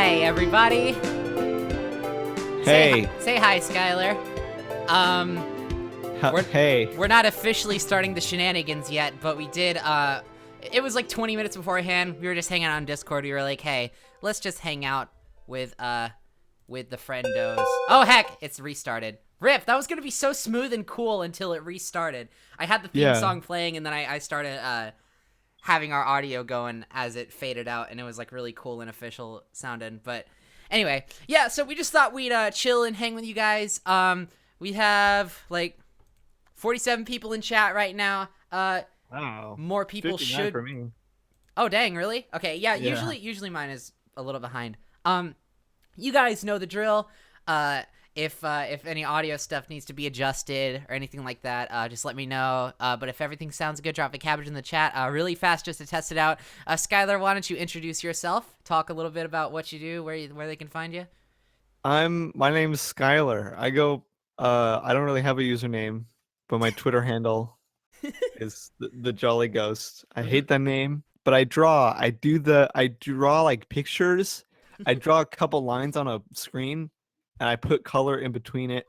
Hey, everybody. Hey. Say hi, Skylar. Hey. We're not officially starting the shenanigans yet, but we did, it was like 20 minutes beforehand. We were just hanging out on Discord. We were like, hey, let's just hang out with the friendos. Oh, heck, it's restarted. Rip, that was gonna be so smooth and cool until it restarted. I had the theme song playing, and then I started, having our audio going as it faded out, and it was like really cool and official sounding. But anyway, yeah, so we just thought we'd chill and hang with you guys. We have like 47 people in chat right now. Wow. More people should for me. Oh, dang, really? Okay, yeah. Usually mine is a little behind. You guys know the drill. If any audio stuff needs to be adjusted or anything like that, just let me know. But if everything sounds good, drop a cabbage in the chat really fast just to test it out. Skylar, why don't you introduce yourself? Talk a little bit about what you do, where they can find you. My name's Skylar. I don't really have a username, but my Twitter handle is the Jolly Ghost. I hate that name, but I draw like pictures. I draw a couple lines on a screen, and I put color in between it,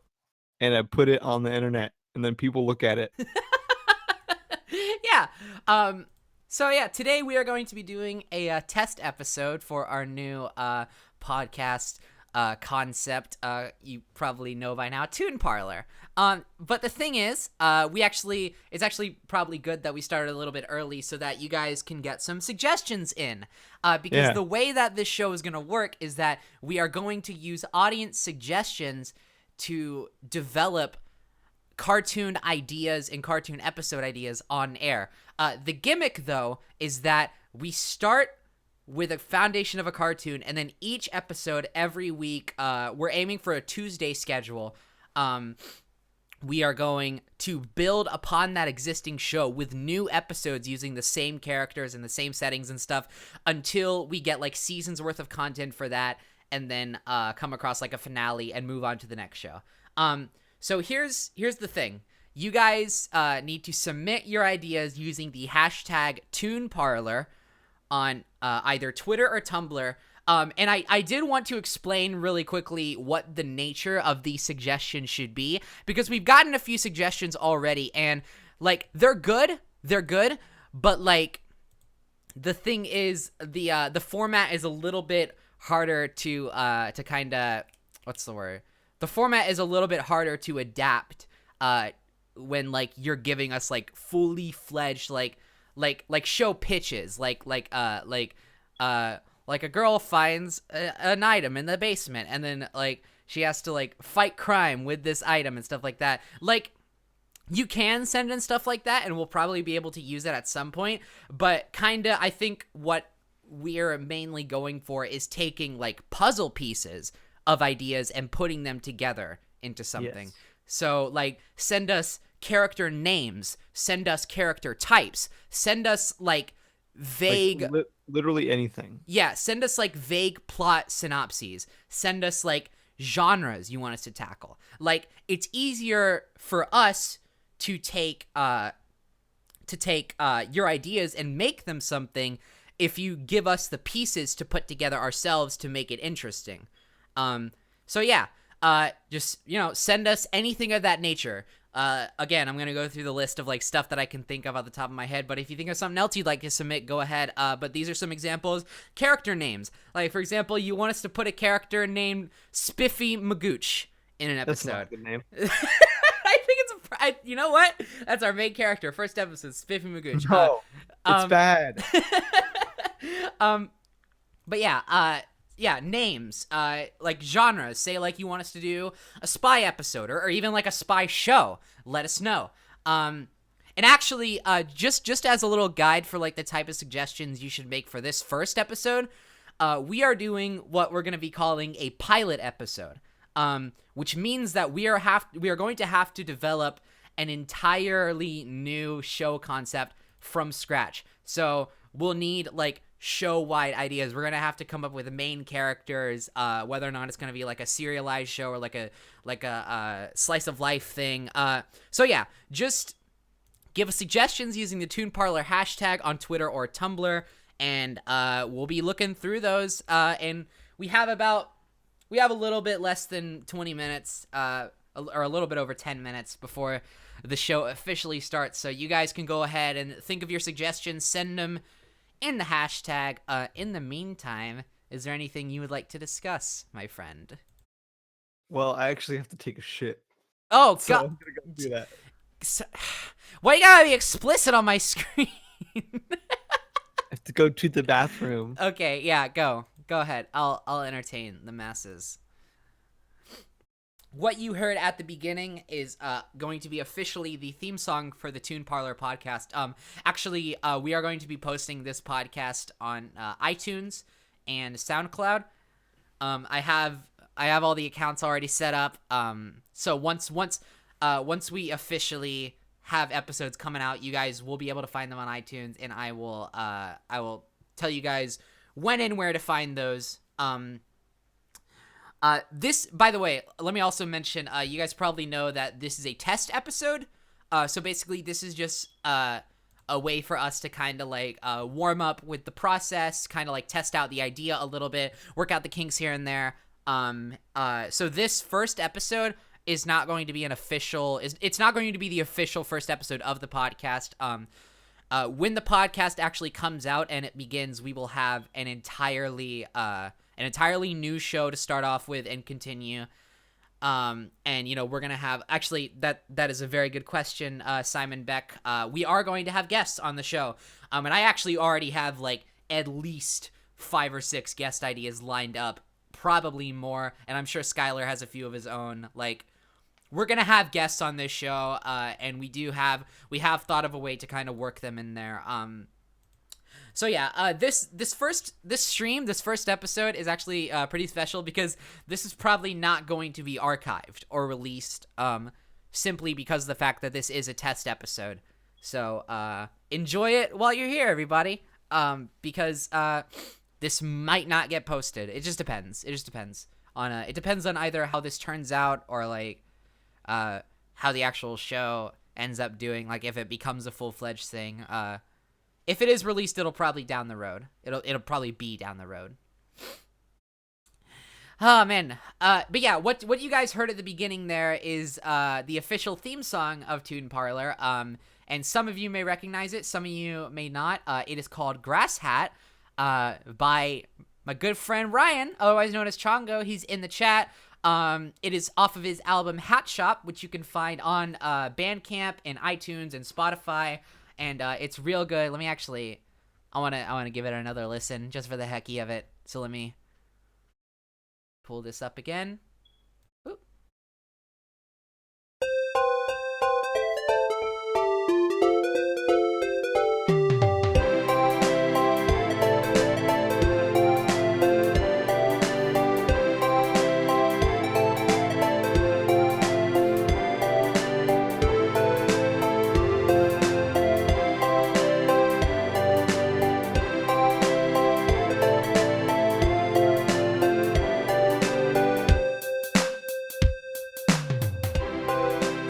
and I put it on the internet, and then people look at it. Yeah. So yeah, today we are going to be doing a test episode for our new podcast concept. You probably know by now, Toon Parlor. But the thing is, it's actually probably good that we started a little bit early so that you guys can get some suggestions in. Because the way that this show is going to work is that we are going to use audience suggestions to develop cartoon ideas and cartoon episode ideas on air. The gimmick, though, is that we start with a foundation of a cartoon, and then each episode every week, we're aiming for a Tuesday schedule. We are going to build upon that existing show with new episodes using the same characters and the same settings and stuff until we get like seasons worth of content for that, and then come across like a finale and move on to the next show. So here's the thing. You guys need to submit your ideas using the hashtag Toon Parlor on either Twitter or Tumblr. And I did want to explain really quickly what the nature of the suggestions should be, because we've gotten a few suggestions already, and like they're good, but like the thing is the format is a little bit harder to kind of, what's the word? The format is a little bit harder to adapt when like you're giving us like fully fledged like show pitches, like a girl finds an item in the basement, and then like she has to like fight crime with this item and stuff like that. Like, you can send in stuff like that, and we'll probably be able to use it at some point. But kinda, I think what we're mainly going for is taking like puzzle pieces of ideas and putting them together into something. Yes. So like, send us character names, send us character types, send us like vague, like, literally anything. Yeah, send us like vague plot synopses, send us like genres you want us to tackle. Like, it's easier for us to take your ideas and make them something if you give us the pieces to put together ourselves to make it interesting. So yeah, just, send us anything of that nature. Again, I'm going to go through the list of like stuff that I can think of off the top of my head, but if you think of something else you'd like to submit, go ahead. But these are some examples. Character names. Like, for example, you want us to put a character named Spiffy Magooch in an episode. That's not a good name. I think you know what? That's our main character. First episode, Spiffy Magooch. No, it's bad. But yeah, names, like genres. Say like you want us to do a spy episode or even like a spy show. Let us know. And actually, just as a little guide for like the type of suggestions you should make for this first episode, we are doing what we're going to be calling a pilot episode, which means that we are going to have to develop an entirely new show concept from scratch. So we'll need like show-wide ideas. We're gonna have to come up with main characters, whether or not it's gonna be like a serialized show or like a slice of life thing. So yeah, just give us suggestions using the Toon Parlor hashtag on Twitter or Tumblr, and we'll be looking through those, and we have a little bit less than 20 minutes, or a little bit over 10 minutes before the show officially starts. So you guys can go ahead and think of your suggestions, send them in the hashtag. In the meantime, is there anything you would like to discuss, my friend? Well, I actually have to take a shit, Oh, so God. I'm gonna go do that. So, why you gotta be explicit on my screen? I have to go to the bathroom. Okay, yeah, go ahead. I'll entertain the masses. What you heard at the beginning is going to be officially the theme song for the Toon Parlor podcast. Actually, we are going to be posting this podcast on iTunes and SoundCloud. I have all the accounts already set up. So once we officially have episodes coming out, you guys will be able to find them on iTunes, and I will tell you guys when and where to find those. This, by the way, let me also mention, you guys probably know that this is a test episode. So basically this is just a way for us to kind of like warm up with the process, kind of like test out the idea a little bit, work out the kinks here and there. So this first episode is not going to be it's not going to be the official first episode of the podcast. When the podcast actually comes out and it begins, we will have an entirely new show to start off with and continue. And we're gonna have, actually, that is a very good question, Simon Beck. We are going to have guests on the show, and I actually already have like at least 5 or 6 guest ideas lined up, probably more, and I'm sure Skylar has a few of his own. Like, we're gonna have guests on this show, and we have thought of a way to kind of work them in there. So yeah, this first episode is actually pretty special because this is probably not going to be archived or released, simply because of the fact that this is a test episode. So enjoy it while you're here, everybody, because this might not get posted. It just depends. It depends on either how this turns out or like how the actual show ends up doing. Like if it becomes a full-fledged thing. If it is released, it'll probably down the road. It'll probably be down the road. Oh man. But yeah, what you guys heard at the beginning there is the official theme song of Toon Parlor. And some of you may recognize it, some of you may not. It is called Grass Hat, by my good friend Ryan, otherwise known as Chongo. He's in the chat. It is off of his album Hat Shop, which you can find on Bandcamp and iTunes and Spotify. And it's real good. Let me actually, I wanna give it another listen just for the hecky of it. So let me pull this up again. Ooh.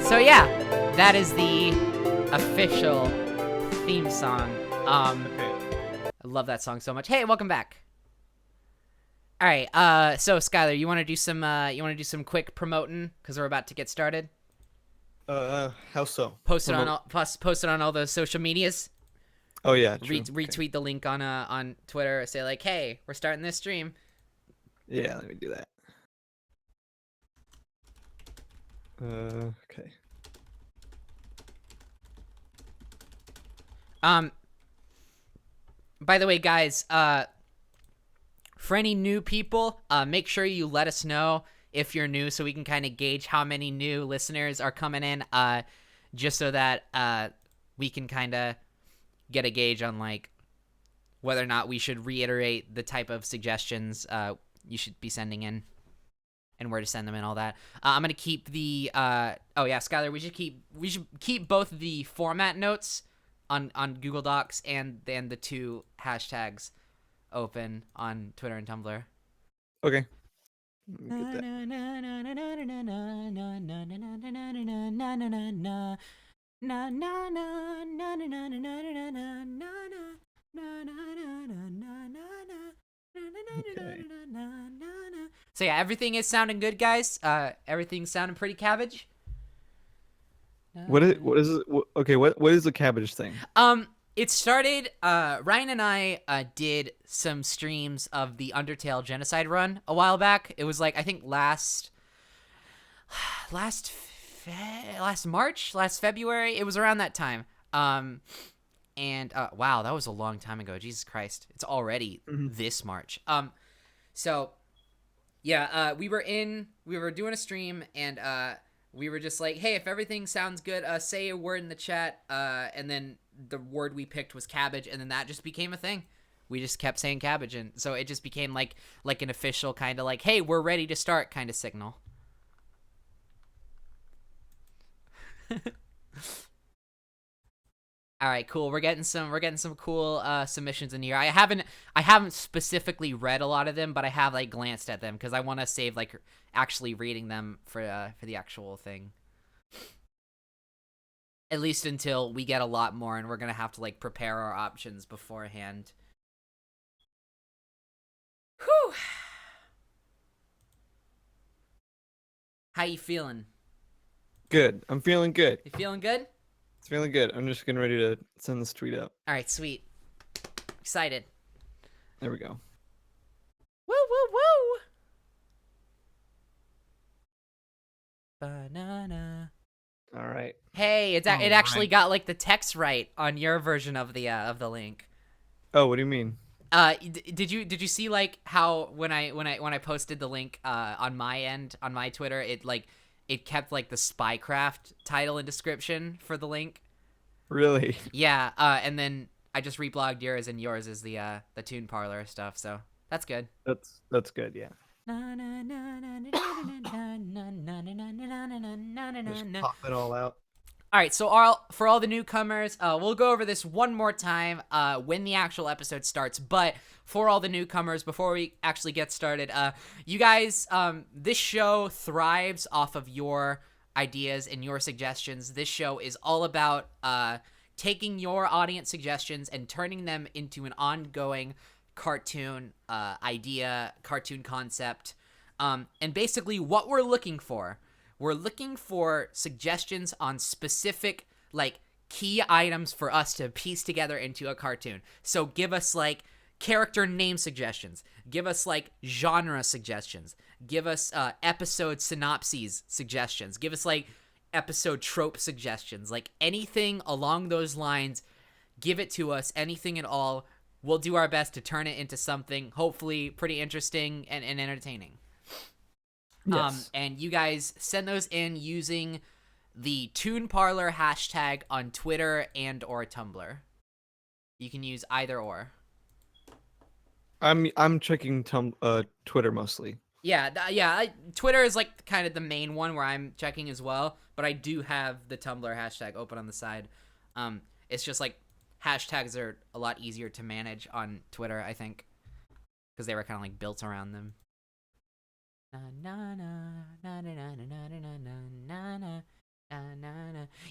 So yeah, that is the official theme song. Okay. I love that song so much. Hey, welcome back. All right, so Skylar, you want to do some quick promoting because we're about to get started? How so? Post it on all those social medias. Oh yeah, true. Retweet the link on Twitter. Say like, hey, we're starting this stream. Yeah, let me do that. Okay. By the way, guys, for any new people, make sure you let us know if you're new so we can kind of gauge how many new listeners are coming in, just so that we can kind of get a gauge on like whether or not we should reiterate the type of suggestions you should be sending in and where to send them and all that. I'm gonna keep the oh yeah, Skylar, we should keep both the format notes on Google Docs and then the 2 hashtags open on Twitter and Tumblr. Okay. Let me get that. Okay. So yeah, everything is sounding good, guys. Everything's sounding pretty cabbage. Okay, what is the cabbage thing? It started. Ryan and I did some streams of the Undertale Genocide run a while back. It was like I think last last March, last February. It was around that time. And wow, that was a long time ago. Jesus Christ, it's already Mhm. this March. So yeah, we were doing a stream, and we were just like, hey, if everything sounds good, say a word in the chat, and then the word we picked was cabbage, and then that just became a thing. We just kept saying cabbage, and so it just became like an official kind of like, hey, we're ready to start kind of signal. All right, cool. We're getting some cool submissions in here. I haven't specifically read a lot of them, but I have like glanced at them because I want to save like actually reading them for the actual thing. At least until we get a lot more, and we're gonna have to like prepare our options beforehand. Whew. How you feeling? Good. I'm feeling good. You feeling good? It's feeling good. I'm just getting ready to send this tweet out. All right, sweet. Excited. There we go. Woo woo woo. Banana. All right. Hey, it actually got like the text right on your version of the link. Oh, what do you mean? Did you see like how when I posted the link on my end on my Twitter, it kept like the Spycraft title and description for the link? Really? Yeah, and then I just reblogged yours, and yours is the Toon Parlor stuff, so that's good. That's good, yeah. Just pop it all out. All right, so for all the newcomers, we'll go over this one more time when the actual episode starts. But for all the newcomers, before we actually get started, you guys, this show thrives off of your ideas and your suggestions. This show is all about taking your audience suggestions and turning them into an ongoing cartoon idea, cartoon concept. And basically what we're looking for suggestions on specific like key items for us to piece together into a cartoon. So give us like character name suggestions, give us like genre suggestions, give us episode synopses suggestions, give us like episode trope suggestions, like anything along those lines. Give it to us, anything at all. We'll do our best to turn it into something hopefully pretty interesting and entertaining. Yes. And you guys send those in using the Toon Parlor hashtag on Twitter and or Tumblr. You can use either or. I'm checking Twitter mostly. Yeah, Twitter is like kind of the main one where I'm checking as well, but I do have the Tumblr hashtag open on the side. It's just like hashtags are a lot easier to manage on Twitter, I think, because they were kind of like built around them.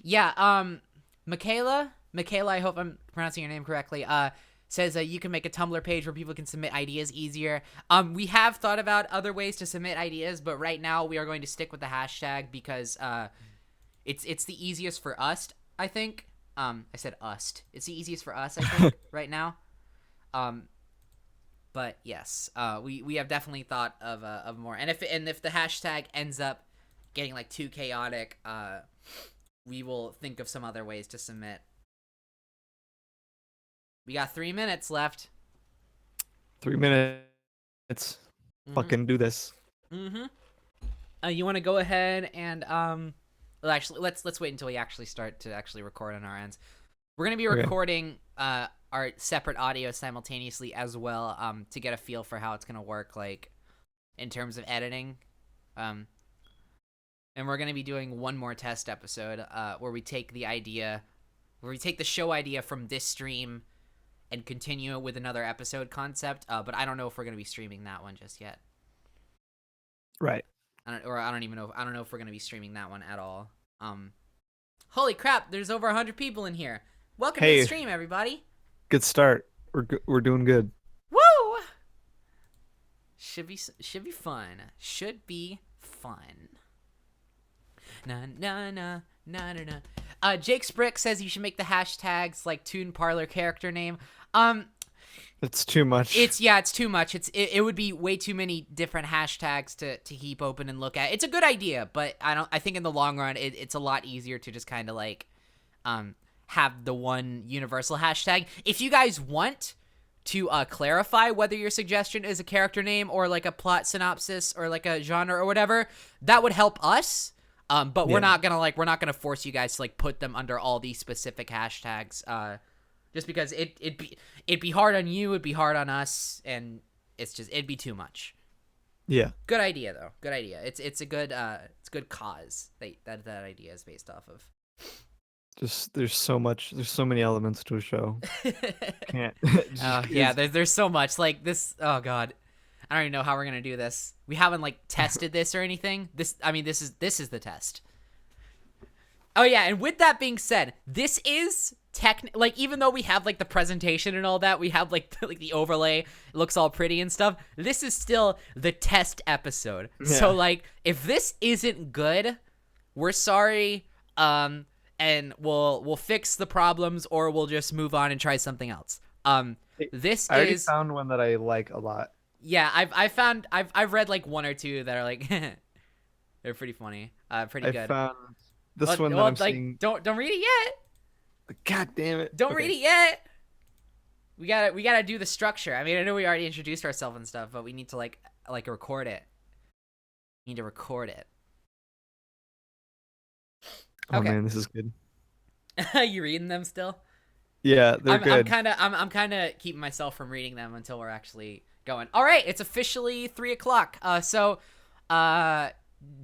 Yeah, Michaela, I hope I'm pronouncing your name correctly, says you can make a Tumblr page where people can submit ideas easier. We have thought about other ways to submit ideas, but right now we are going to stick with the hashtag because it's the easiest for us, I think. I said us. It's the easiest for us, I think, right now. But yes, we have definitely thought of more. And if the hashtag ends up getting like too chaotic, we will think of some other ways to submit. We got 3 minutes left. 3 minutes. Fucking do this. You want to go ahead and well, actually, let's wait until we actually start to actually record on our ends. We're gonna be recording our separate audio simultaneously as well, to get a feel for how it's gonna work, like in terms of editing. And we're gonna be doing one more test episode, where we take the show idea from this stream and continue it with another episode concept. But I don't know if we're gonna be streaming that one just yet. Right. I don't know if we're gonna be streaming that one at all. Holy crap! There's over 100 people in here. Welcome to the stream, everybody. Good start. We're doing good. Woo! Should be fun. Should be fun. Na na na na na na. Jake Sprick says you should make the hashtags like Toon Parlor character name. It's too much. It's too much. It would be way too many different hashtags to keep open and look at. It's a good idea, but I think in the long run it's a lot easier to just kind of like have the one universal hashtag. If you guys want to clarify whether your suggestion is a character name or like a plot synopsis or like a genre or whatever, that would help us. But we're not gonna force you guys to like put them under all these specific hashtags. Just because it'd be hard on you, it'd be hard on us, and it'd be too much. Yeah. Good idea though. Good idea. It's a good good cause that idea is based off of. Just there's so many elements to a show. Can't. Yeah, there's so much like this. Oh god, I don't even know how we're gonna do this. We haven't like tested this or anything. This is the test. Oh yeah, and with that being said, this is like even though we have like the presentation and all that, we have like the overlay, it looks all pretty and stuff. This is still the test episode. Yeah. So like if this isn't good, we're sorry. And we'll fix the problems or we'll just move on and try something else. I already found one that I like a lot. Yeah, I've read like one or two that are like they're pretty funny. Pretty good. I found this one that I'm like, seeing. Don't read it yet. God damn it. Don't read it yet. We gotta do the structure. I mean, I know we already introduced ourselves and stuff, but we need to like record it. We need to record it. Oh man, this is good. You reading them still? Yeah, they're good. I'm kind of keeping myself from reading them until we're actually going. All right, it's officially 3:00. So,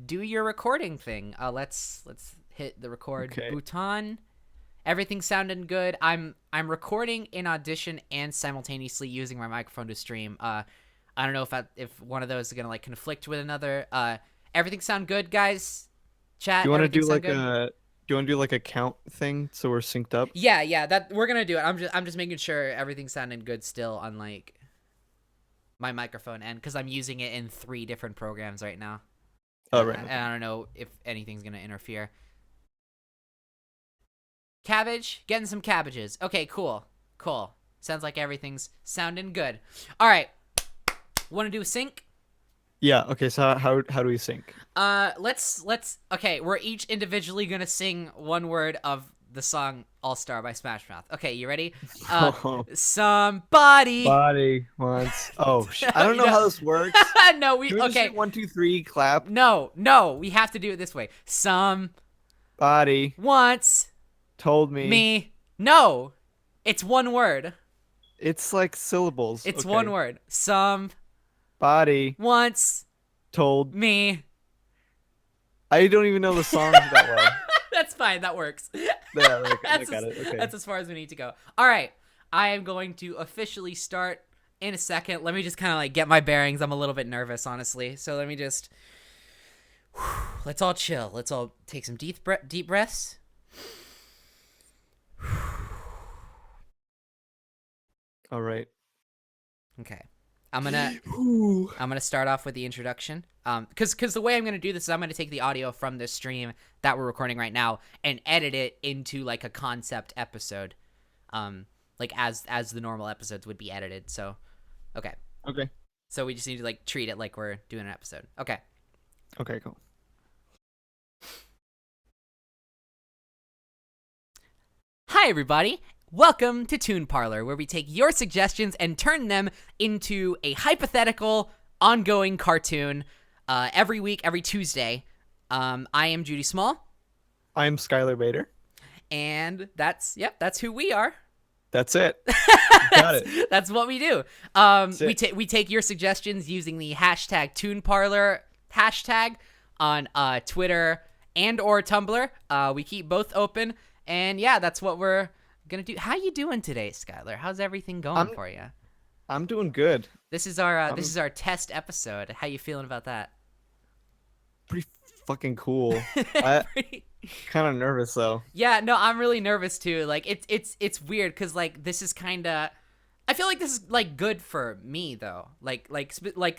do your recording thing. Let's hit the record button. Everything's sounding good. I'm recording in Audition and simultaneously using my microphone to stream. I don't know if one of those is gonna like conflict with another. Everything sound good, guys? Chat. Do you want to do like a count thing so we're synced up? Yeah, that we're gonna do it. I'm just making sure everything's sounding good still on like my microphone end because I'm using it in 3 different programs right now. Oh right. And I don't know if anything's gonna interfere. Cabbage, getting some cabbages. Okay, cool. Sounds like everything's sounding good. All right, want to do a sync? Yeah, okay, so how do we sync? Let's okay, we're each individually gonna sing one word of the song All Star by Smash Mouth. Okay, you ready? Somebody wants I don't know how this works. No, Can we just say 1, 2, 3, clap? No, we have to do it this way. Somebody once told me. No, it's one word. It's like syllables. It's one word. Body once told me. I don't even know the songs that well. That's fine. That works. Yeah, I got it. Okay. That's as far as we need to go. All right. I am going to officially start in a second. Let me just kind of like get my bearings. I'm a little bit nervous, honestly. So let me just. Let's all chill. Let's all take some deep breaths. All right. Okay. I'm gonna start off with the introduction. Because the way I'm gonna do this is I'm gonna take the audio from this stream that we're recording right now and edit it into like a concept episode, like as the normal episodes would be edited. So, okay. So we just need to like treat it like we're doing an episode. Okay. Okay. Cool. Hi everybody. Welcome to Toon Parlor, where we take your suggestions and turn them into a hypothetical, ongoing cartoon every week, every Tuesday. I am Judy Small. I'm Skylar Bader. And that's who we are. That's it. Got it. That's what we do. We take your suggestions using the hashtag Toon Parlor hashtag on Twitter and or Tumblr. We keep both open. And yeah, that's what we're gonna do. How you doing today, Skylar? How's everything going for you? I'm doing good. This is our test episode. How you feeling about that? Pretty fucking cool. Kind of nervous though. Yeah, no, I'm really nervous too. Like it's weird because like this is kind of I feel like this is like good for me though. Like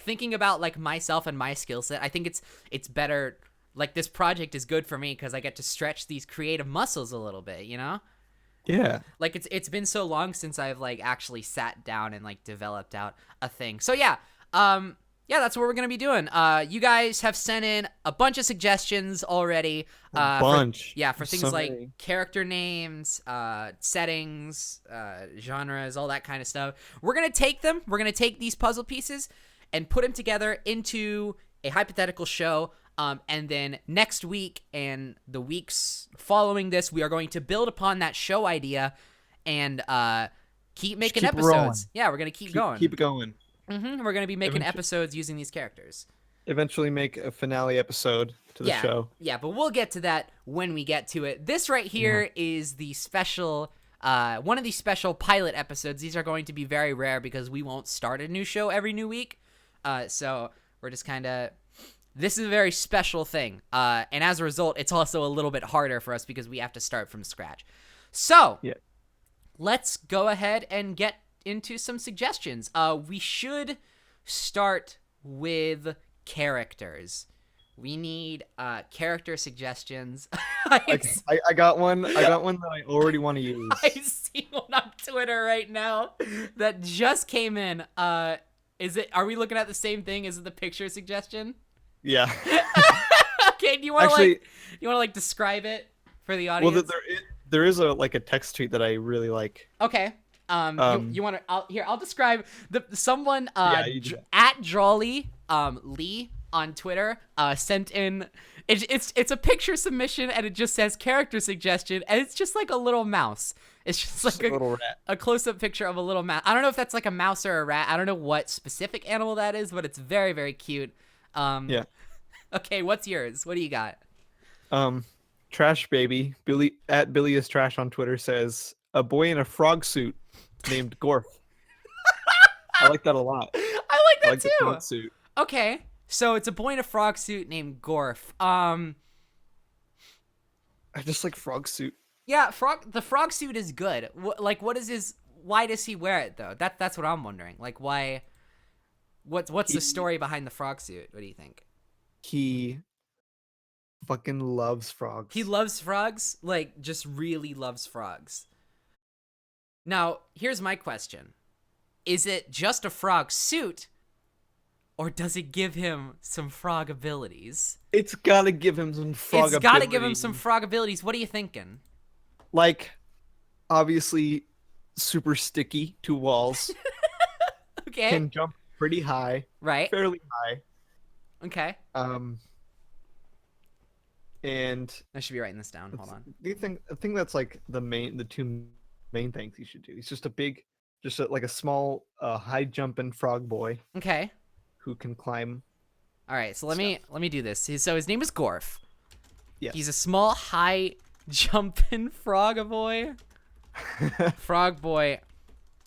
thinking about like myself and my skill set. I think it's better. Like this project is good for me because I get to stretch these creative muscles a little bit. You know. Yeah. Like it's been so long since I've like actually sat down and like developed out a thing. So yeah, yeah, that's what we're gonna be doing. You guys have sent in a bunch of suggestions already. A bunch. For things So like many. character names, settings, genres, all that kind of stuff. We're gonna take them. We're gonna take these puzzle pieces and put them together into a hypothetical show. And then next week and the weeks following this, we are going to build upon that show idea and keep making keep episodes. rolling. Yeah, we're gonna keep going. Keep it going. We're gonna be making episodes using these characters. Eventually make a finale episode to the show. Yeah, but we'll get to that when we get to it. This right here is the special, one of these special pilot episodes. These are going to be very rare because we won't start a new show every new week. So we're just kind of, this is a very special thing. And as a result, it's also a little bit harder for us because we have to start from scratch. So let's go ahead and get into some suggestions. We should start with characters. We need character suggestions. Okay, I got one. I got one that I already want to use. I see one on Twitter right now that just came in. Is it? Are we looking at the same thing? Is it the picture suggestion? Yeah. Okay. Do you want to Actually, like describe it for the audience? Well, there is a text tweet that I really like. Okay. You want to? I'll describe someone. You At Drawley Lee on Twitter sent in. It's a picture submission and it just says character suggestion and it's just like a little mouse. It's just like a little rat. A close-up picture of a little mouse. I don't know if that's like a mouse or a rat. I don't know what specific animal that is, but it's very, very cute. Yeah. Okay, what's yours? What do you got? Trash Baby Billy at Billy is Trash on Twitter says a boy in a frog suit named Gorf. I like that a lot. I like that the too. frog suit. Okay, so it's a boy in a frog suit named Gorf. I just like frog suit. Yeah, the frog suit is good. What is his? Why does he wear it though? That's what I'm wondering. Like why? What's the story behind the frog suit? What do you think? He fucking loves frogs. He loves frogs, like just really loves frogs. Now, here's my question. Is it just a frog suit or does it give him some frog abilities? It's got to give him some frog abilities. It's got to give him some frog abilities. What are you thinking? Like obviously super sticky to walls. Okay. Can jump pretty high. Right. Fairly high. Okay. And I should be writing this down. Hold on. I think that's like the two main things he should do. He's just like a small high jumping frog boy. Okay. Who can climb. All right, so let me do this. So his name is Gorf. Yes. He's a small high jumping frog boy. Frog boy.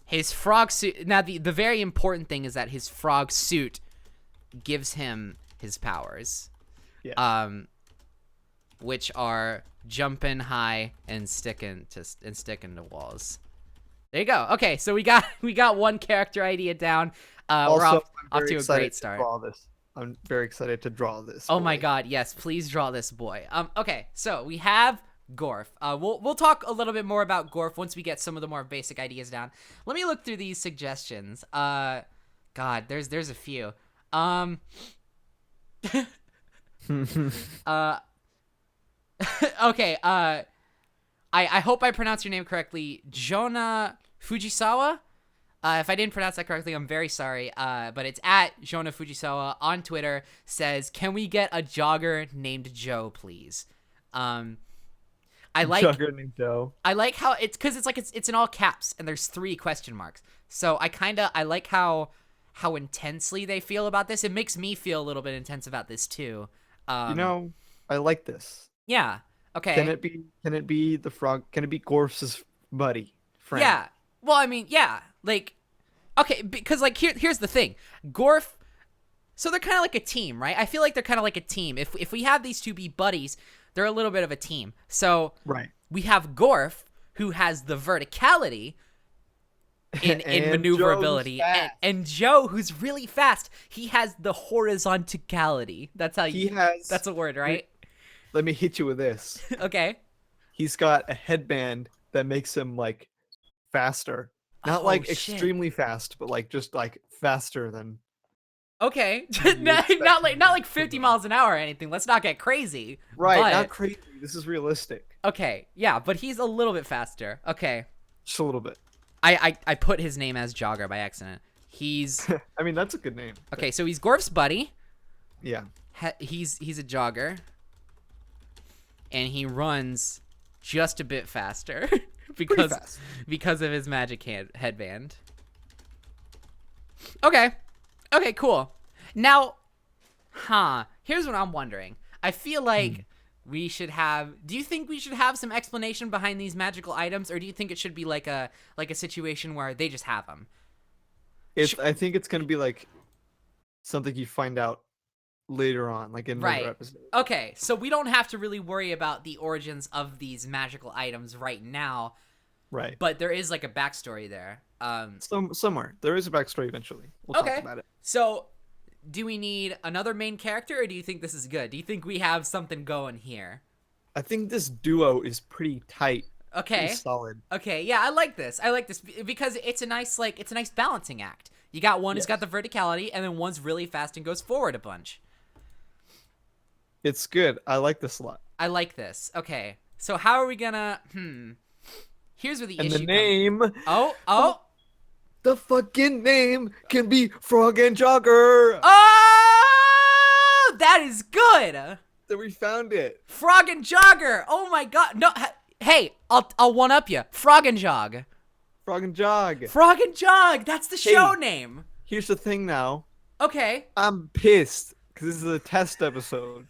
His frog suit. Now the very important thing is that his frog suit gives him his powers. Yeah. Which are jumping high and sticking to walls. There you go. Okay, so we got one character idea down. We're off to a great start. I'm very excited to draw this. Oh my god, yes, please draw this boy. Okay, so we have Gorf. We'll talk a little bit more about Gorf once we get some of the more basic ideas down. Let me look through these suggestions. God, there's a few. Okay, I hope I pronounced your name correctly. Jonah Fujisawa? If I didn't pronounce that correctly, I'm very sorry. But it's at Jonah Fujisawa on Twitter. Says, "Can we get a jogger named Joe, please?" I like jogger named Joe. I like how it's in all caps and there's 3 question marks. So I like how intensely they feel about this. It makes me feel a little bit intense about this too. I like this. Yeah. Okay. Can it be the frog? Can it be Gorf's buddy? Friend? Yeah. Well, I mean, yeah. Like, okay, because like here's the thing, Gorf. So they're kind of like a team, right? I feel like they're kind of like a team. If we have these two be buddies, they're a little bit of a team. So right. We have Gorf, who has the verticality, in And Joe, who's maneuverability, fast. and Joe, who's really fast, he has the horizontality. That's how He you. has. That's a word, right? Let me hit you with this. Okay. He's got a headband that makes him like faster. Not Oh like shit. extremely fast, but like just like faster than Okay. you expect not him like 50 to run. miles an hour or anything. Let's not get crazy. Right, not But crazy. This is realistic. okay, yeah, but he's a little bit faster. Okay. Just a little bit. I put his name as Jogger by accident. He's I mean, that's a good name. okay. So he's Gorf's buddy. Yeah. He's a jogger, and he runs just a bit faster Pretty fast. because of his magic headband. Okay. Okay, cool. Now, here's what I'm wondering. I feel like we should have. Do you think we should have some explanation behind these magical items, or do you think it should be like a situation where they just have them? I think it's gonna be like something you find out later on, like in another Right. episode. Okay, so we don't have to really worry about the origins of these magical items right now, Right. but there is like a backstory there. Somewhere there is a backstory eventually. We'll Okay. talk about it. So, do we need another main character, or do you think this is good? Do you think we have something going here? I think this duo is pretty tight. Okay. Pretty solid. Okay, yeah, I like this. I like this because it's a nice balancing act. You got one who's got the verticality, and then one's really fast and goes forward a bunch. It's good. I like this a lot. I like this. Okay, so how are we gonna? Here's where the And issue the name, Oh! the fucking name can be Frog and Jogger. Oh! That is good. That we found it. Frog and Jogger. Oh my god. No. Hey, I'll one up you. Frog and Jog. Frog and Jog. Frog and Jog. That's the show name. Here's the thing now. Okay. I'm pissed because this is a test episode.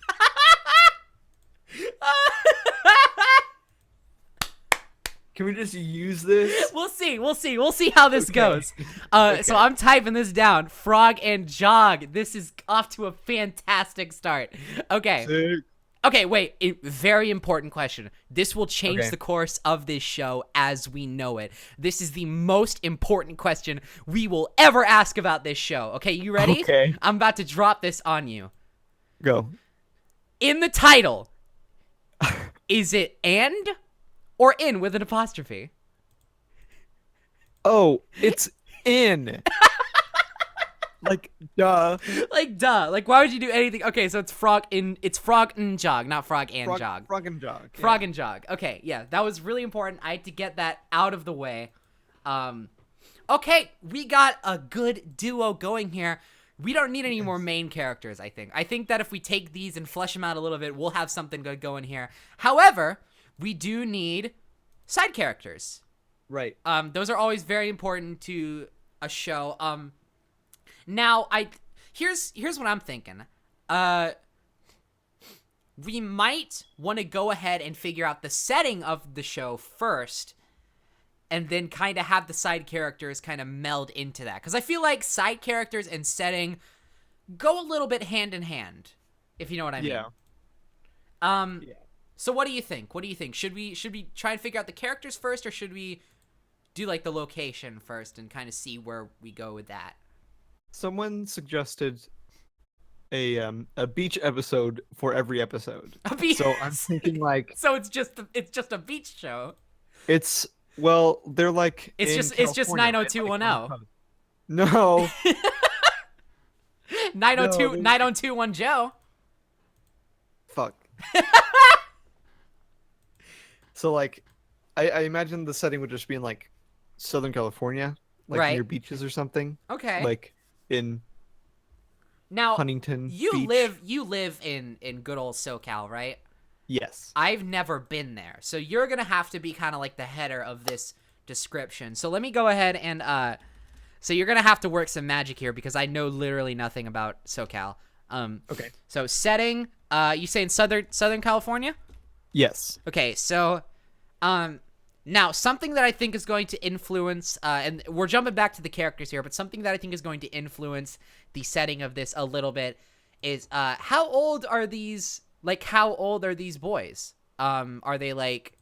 Can we just use this? We'll see how this goes. So I'm typing this down. Frog and Jog. This is off to a fantastic start. Okay. Sick. Okay, wait. Very important question. This will change Okay. the course of this show as we know it. This is the most important question we will ever ask about this show. Okay, you ready? Okay. I'm about to drop this on you. Go. In the title, is it and or in with an apostrophe? Oh, it's in. Like, duh. Like, duh. Like, why would you do anything? Okay, so it's frog and jog, not frog and jog. Frog and Jog. Frog and Jog. Okay, yeah, that was really important. I had to get that out of the way. Okay, we got a good duo going here. We don't need any more main characters, I think. I think that if we take these and flesh them out a little bit, we'll have something good going here. However, we do need side characters. Right. Those are always very important to a show. Now, here's what I'm thinking. We might want to go ahead and figure out the setting of the show first, and then kind of have the side characters kind of meld into that. Because I feel like side characters and setting go a little bit hand in hand, if you know what I mean. Yeah. Yeah. So what do you think? Should we try and figure out the characters first, or should we do like the location first and kind of see where we go with that? Someone suggested a beach episode for every episode. A beach. So I'm thinking like So it's just a beach show. well, they're like It's in just California, right? 90210. No. 90210 Joe. Fuck. So like I imagine the setting would just be in like Southern California, like Right. near beaches or something. Okay. Like in Now Huntington you Beach. live in good old SoCal, right? Yes. I've never been there. So you're going to have to be kind of like the header of this description. So let me go ahead and so you're going to have to work some magic here because I know literally nothing about SoCal. Okay. So setting, you saying Southern California? Yes. Okay, so now something that I think is going to influence and we're jumping back to the characters here, but something that I think is going to influence the setting of this a little bit is how old are these boys? Are they like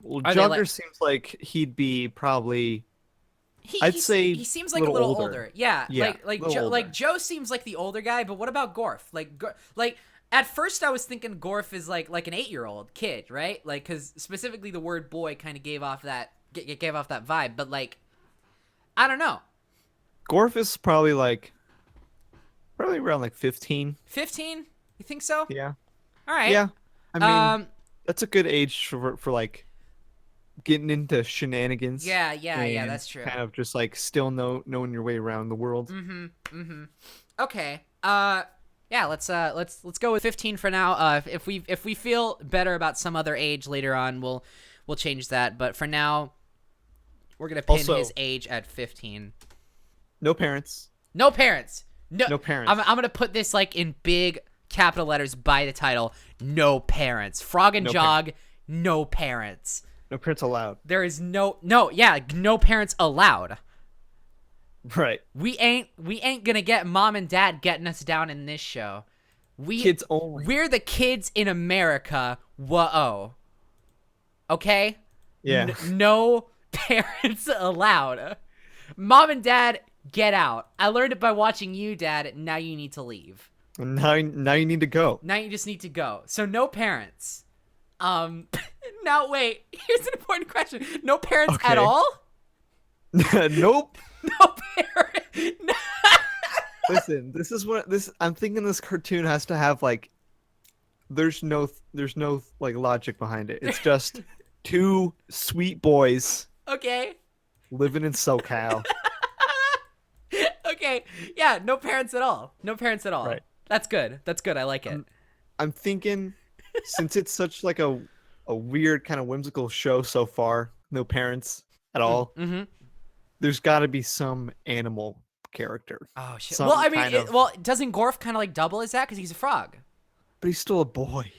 Well, Are they Jogger like- seems like he'd be probably I'd say he seems a like a little little older. older. Yeah, Yeah, a little older. Like Joe seems like the older guy, but what about Gorf? Like at first I was thinking Gorf is like an 8-year-old kid, right? Like cuz specifically the word boy kind of gave off that vibe, but like I don't know. Gorf is probably around like 15. 15? You think so? Yeah. All right. Yeah. I mean, Um that's a good age for like getting into shenanigans yeah, and that's true. kind of just like still knowing your way around the world. Okay. Yeah, let's go with 15 for now. If we feel better about some other age later on, we'll change that, but for now we're going to pin Also, his age at 15. no parents. No parents. No, No parents. I'm going to put this like in big capital letters by the title. No parents. Frog and No Jog, no parents. No parents allowed. There is no parents allowed. Right. We ain't gonna get mom and dad getting us down in this show. Kids only. We're the kids in America. Whoa. Okay? Yeah. No parents allowed. Mom and dad, get out. I learned it by watching you, Dad. Now you need to leave. Now you need to go. Now you just need to go. So no parents. Now wait. Here's an important question. No parents at Okay. all? Nope. No parents. No. Listen, I'm thinking this cartoon has to have like there's no like logic behind it. It's just two sweet boys Okay. living in SoCal. Okay. Yeah, no parents at all. No parents at all. Right. That's good. That's good. I like it. I'm thinking since it's such like a weird kind of whimsical show so far, no parents at all. Mm-hmm. There's got to be some animal character. Oh shit. Some Well, I mean, kind of- doesn't Gorf kind of like double as that because he's a frog? But he's still a boy.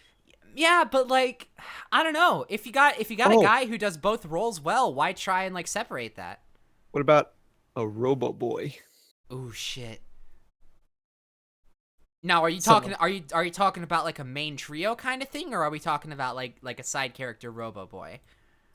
Yeah, but like, I don't know. If you got a Oh. guy who does both roles well, why try and like separate that? What about a Robo Boy? Oh shit. Now, are you So- talking? Are you talking about like a main trio kind of thing, or are we talking about like a side character Robo Boy?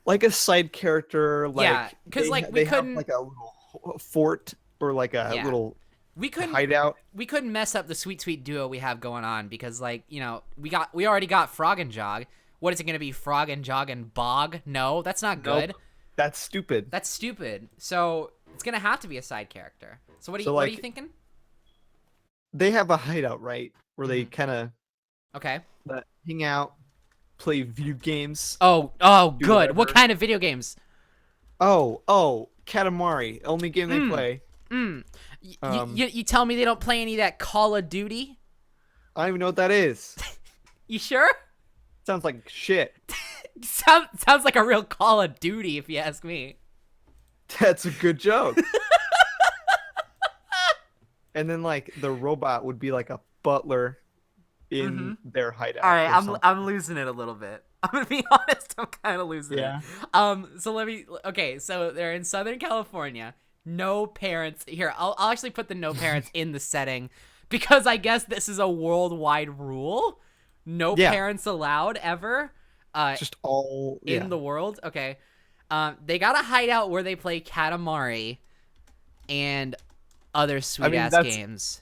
Like a side character, like Yeah, 'cause, they- like, we they have couldn't- like a little fort or like a Yeah. little We couldn't hideout. mess up the sweet duo we have going on because like we already got Frog and Jog. What is it gonna be? Frog and Jog and Bog? No, that's not good. Nope. That's stupid. That's stupid. So it's gonna have to be a side character. So what are you So, what are like- you thinking? They have a hideout, right? Where they kind of Okay. hang out, play video games. Oh, Do good. What whatever. kind of video games? Oh, Katamari. Only game they play. You tell me they don't play any of that Call of Duty? I don't even know what that is. You sure? Sounds like shit. Sounds like a real Call of Duty, if you ask me. That's a good joke. And then like the robot would be like a butler in their hideout. All right, or something. I'm losing it a little bit. I'm gonna be honest. I'm kind of losing Yeah. it. So let me. Okay, so they're in Southern California. No parents. Here, I'll actually put the no parents in the setting because I guess this is a worldwide rule. No Yeah. parents allowed ever. Just all In the world. Okay. They got a hideout where they play Katamari and other sweet ass that's- games.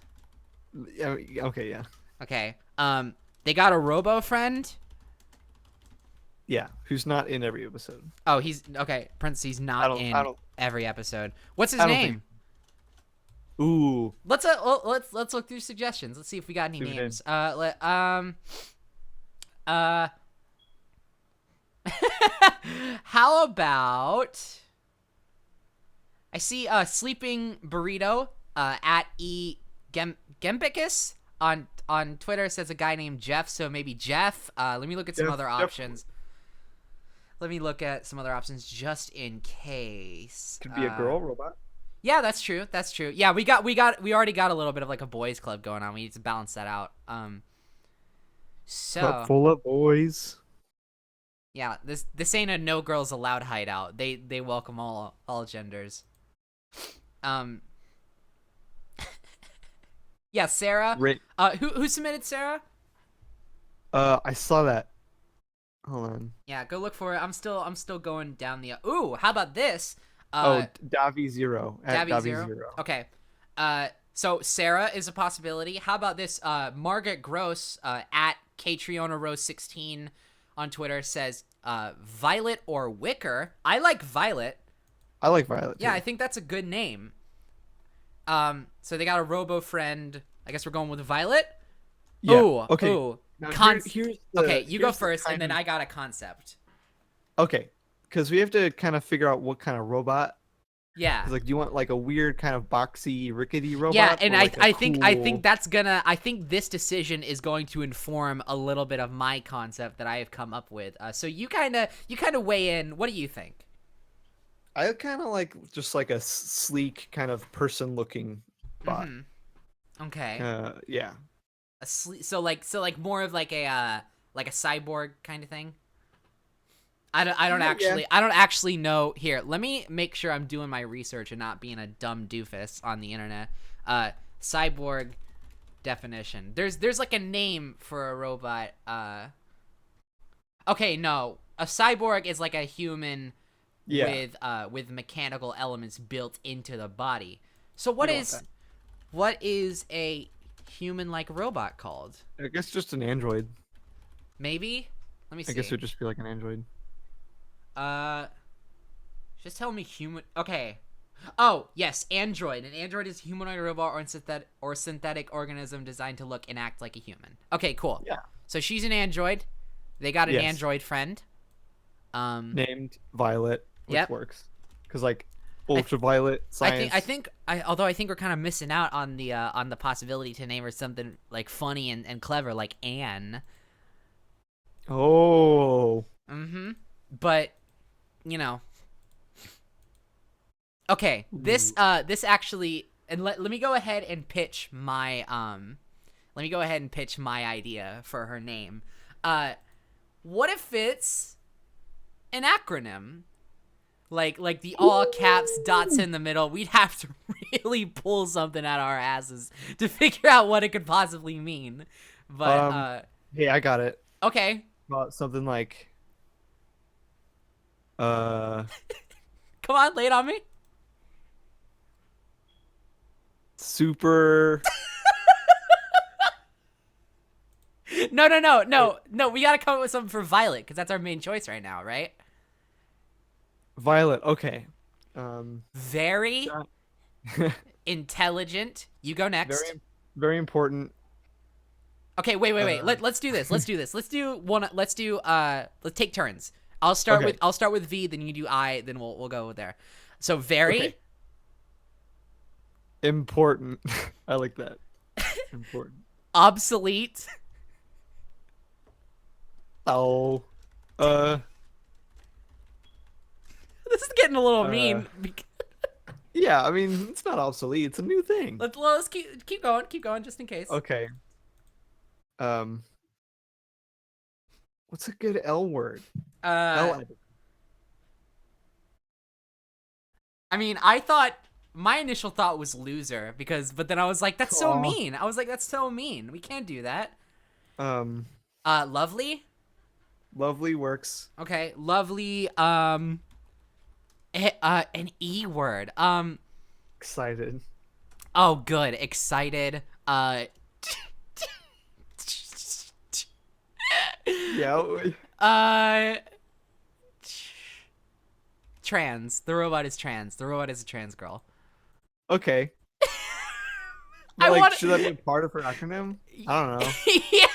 Okay, yeah. Okay. They got a robo friend. Yeah, who's not in every episode. Oh, he's okay. Parentheses not I in don't- every episode. What's his I don't name? Ooh, Let's look through suggestions. Let's see if we got any Tune in. names. How about I see Sleeping Burrito at Gembicus on Twitter says a guy named Jeff, so maybe Jeff. Let me look at some other Jeff. options. Let me look at some other options just in case. could be a girl robot. Yeah, that's true. That's true. Yeah, we already got a little bit of like a boys club going on. We need to balance that out. So Club full of boys. yeah, this ain't a no girls allowed hideout. They welcome all genders. Yeah, Sarah. Right. Who submitted Sarah? I saw that. Hold on. Yeah, go look for it. I'm still going down the. Ooh, how about this? Oh, Uh, Davi Zero at Dabby Davi Zero. Zero. Okay. So Sarah is a possibility. How about this? Margaret Gross at Catriona Rose 16 on Twitter says Violet or Wicker. I like Violet. I like Violet Yeah, I too. think that's a good name. So they got a Robo friend. I guess we're going with Violet. Yeah. Ooh, Okay. ooh. Now Cons. here's Okay, the you go here's the first, and kind then of I got a concept. okay, because we have to kind of figure out what kind of robot. Yeah. Because like, do you want like a weird kind of boxy, rickety Yeah, robot, and or like a I think cool? that's gonna I think this decision is going to inform a little bit of my concept that I have come up with. So you kind of weigh in. What do you think? I kind of like just like a sleek kind of person-looking bot. Mm-hmm. Okay. Yeah. So like more of like a cyborg kind of thing. I don't Yeah. actually know. Here, let me make sure I'm doing my research and not being a dumb doofus on the internet. Cyborg definition. There's like a name for a robot. Okay, no. A cyborg is like a human Yeah. with mechanical elements built into the body. So We what don't want is that. what is a human like robot called? I guess just an android. Maybe? Let me I guess it see. would just be like an android. Uh just tell me human. Okay. Oh, yes, android. An android is a humanoid robot or synthetic organism designed to look and act like a human. Okay, cool. Yeah. So she's an android. They got an Yes. android friend. Named Violet, which Yep. works. Because like I th- ultraviolet science. although I think we're kind of missing out on the possibility to name her something like funny and clever like Anne. Oh. Mm-hmm. But, you know. Okay, Ooh. this actually, and let me go ahead and pitch my let me go ahead and pitch my idea for her name. What if it's an acronym? Like the all caps dots in the middle. We'd have to really pull something out of our asses to figure out what it could possibly mean. But Um. Hey, I got it. okay. About something like uh Come on, lay it on me. super. No, no, no, Wait, no, no. We gotta come up with something for Violet because that's our main choice right now, right? Violet. Okay. Um. Very That- intelligent. You go next. very very important. Okay, wait. Uh. Let's do this. Let's do this. Let's do one. Let's take turns. Okay. I'll start with V, then you do I, then we'll go there. So very Okay. Important. I like that. Important. obsolete. Oh. Uh. This is getting a little Uh. mean. Yeah. I mean, it's not obsolete. It's a new thing. Let's keep going, just in case. Okay. Um. What's a good L word? Uh, L. I mean, I thought my initial thought was loser but then I was like, that's so Aw. mean. I was like, that's so mean. We can't do that. Um. Lovely. Lovely works. Okay, lovely. An E word. Excited. Oh, good. Excited. Yeah. Uh, trans. The robot is trans. The robot is a trans girl. Okay. I But like, want. should that be a part of her acronym? I don't know. Yeah.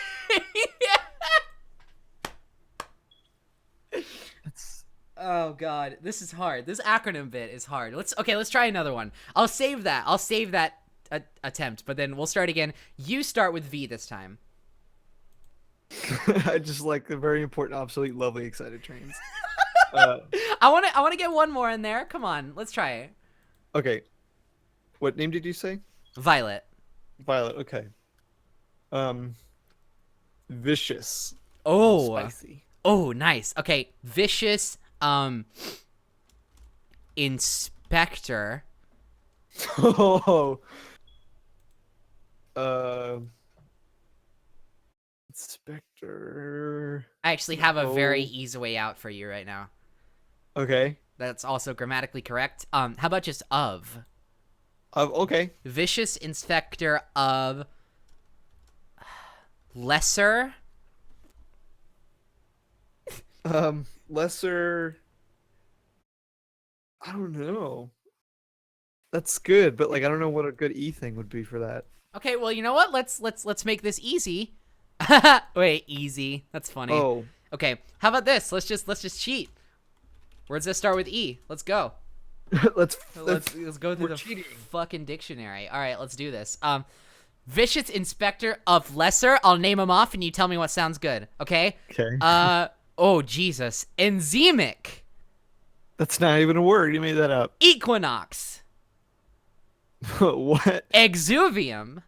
It's Oh God, this is hard. This acronym bit is hard. Let's try another one. I'll save that. Attempt, but then we'll start again. You start with V this time. I just like the very important, obsolete, lovely, excited trains. Uh, I want to get one more in there. Come on, let's try it. okay. What name did you say? Violet. Violet. Okay. Um, vicious. Oh. Spicy. Oh, nice. Okay, vicious. Inspector. Oh. Uh, Inspector. I actually have a very Oh. easy way out for you right now. Okay. That's also grammatically correct. How about just of? Okay. Vicious inspector of lesser. Lesser. I don't know. That's good, but like I don't know what a good E thing would be for that. Okay, well, you know what? Let's make this easy. Wait, easy. That's funny. Oh, Okay, how about this? Let's just cheat. Words that start with E. Let's go. let's Let's go through we're the cheating. fucking dictionary. All right, let's do this. Vicious inspector of lesser. I'll name them off, and you tell me what sounds good. Okay. Okay. Oh Jesus. Enzemic. That's not even a word. You made that up. Equinox. What? Exuvium.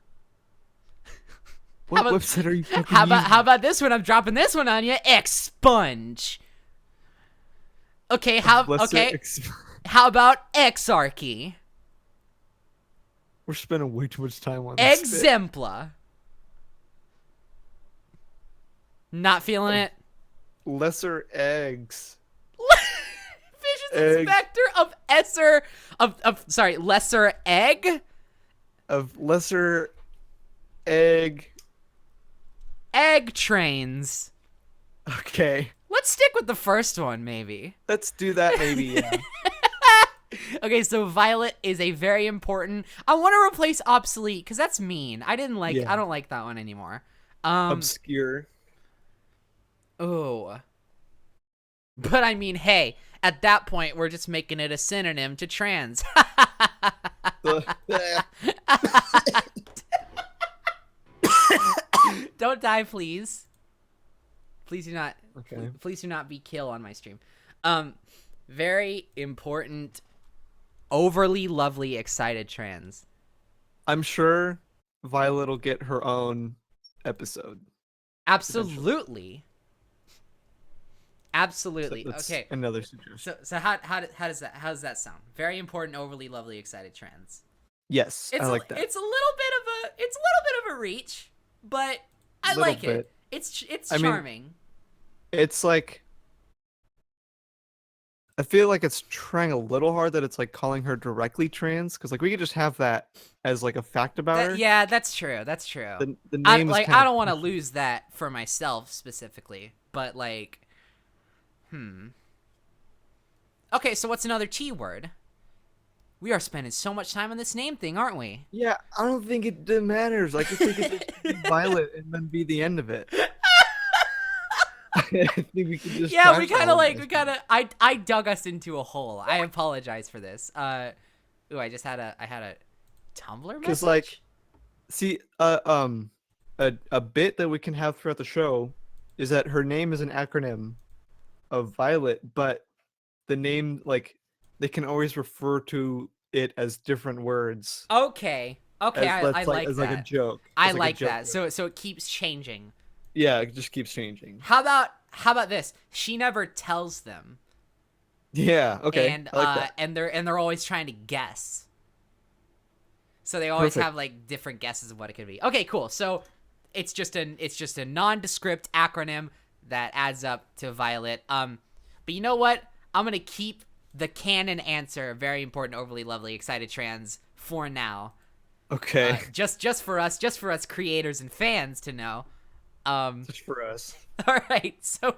What about- website are you fucking How using? about this one? I'm dropping this one on you. Expunge. Okay. Lesser How about exarchy? We're spending way too much time on this. Exempla. Not feeling it. Lesser eggs. Vicious Egg. inspector of lesser egg. Of lesser egg. Egg trains. Okay. Let's stick with the first one, maybe. Let's do that maybe, yeah. Okay, so Violet is a very important. I want to replace obsolete because that's mean. I don't like that one anymore. Obscure. Oh. But I mean, hey, at that point, we're just making it a synonym to trans. Don't die, please. Please do not. Okay. Please do not be kill on my stream. Very important, overly lovely, excited trans. I'm sure Violet will get her own episode. Absolutely. Absolutely. So that's Okay. another suggestion. So how does that sound? Very important, overly lovely, excited trans. Yes, I like that. It's a little bit of a reach, but I Little like bit. it. It's I mean, charming. It's like I feel like it's trying a little hard that it's like calling her directly trans because like we could just have that as like a fact about her. Yeah, that's true. That's true. The I name is like. kind I of don't want to lose that for myself specifically, but like, Okay, so what's another T word? We are spending so much time on this name thing, aren't we? Yeah, I don't think it matters. Like, I think it just be Violet and then be the end of it. I think we could just. Yeah, we trash kind of all like this. I dug us into a hole. I apologize for this. I had a Tumblr message. Because like, see, a bit that we can have throughout the show is that her name is an acronym of Violet, but the name like they can always refer to it as different words. Okay, I like as that. like a joke. I As, like a joke that. word. So it keeps changing. Yeah, it just keeps changing. How about this? She never tells them. Yeah. Okay. And I like that. and they're always trying to guess. So they always Perfect. have like different guesses of what it could be. Okay, cool. So it's just a nondescript acronym that adds up to Violet. But you know what? I'm gonna keep the canon answer, very important, overly lovely, excited trans, for now. Okay. Just for us creators and fans to know. Just for us. All right, so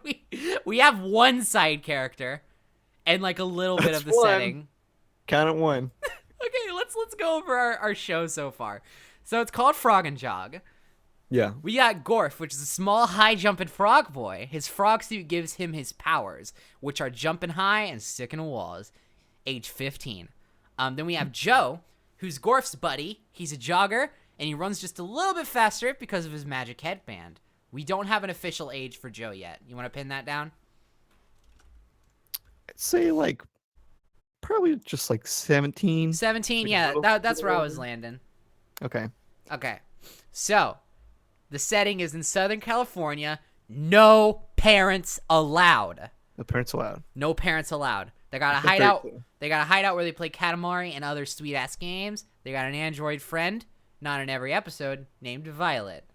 we have one side character, and like a little bit That's of the one. setting. Count it one. Okay, let's go over our show so far. So it's called Frog and Jog. Yeah. We got Gorf, which is a small, high-jumping frog boy. His frog suit gives him his powers, which are jumping high and sticking to walls. Age 15. Then we have Joe, who's Gorf's buddy. He's a jogger, and he runs just a little bit faster because of his magic headband. We don't have an official age for Joe yet. You want to pin that down? I'd say like probably just like 17. 17, Like a yeah, little- that's where I was landing. Okay. Okay, so the setting is in Southern California. No parents allowed. The parents allowed. No parents allowed. They got a That's very hideout. cool. They got a hideout where they play Katamari and other sweet ass games. They got an android friend, not in every episode, named Violet.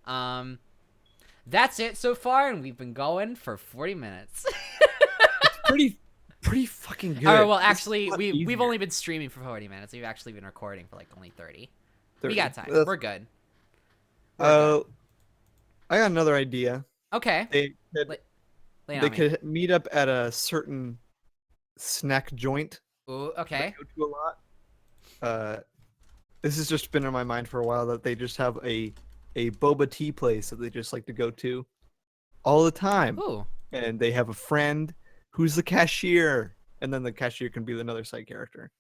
That's it so far, and we've been going for 40 minutes. Pretty fucking fucking good. Well, This is actually, a lot we've easier. only been streaming for 40 minutes. We've actually been recording for like only 30. We 30. got time. That's- We're good. We're good. Uh, I got another idea. Okay. They could Lay, lay it they on me. could meet up at a certain snack joint Ooh, that I okay. go to a lot. This has just been in my mind for a while that they just have a boba tea place that they just like to go to all the time, Ooh. and they have a friend who's the cashier, and then the cashier can be another side character.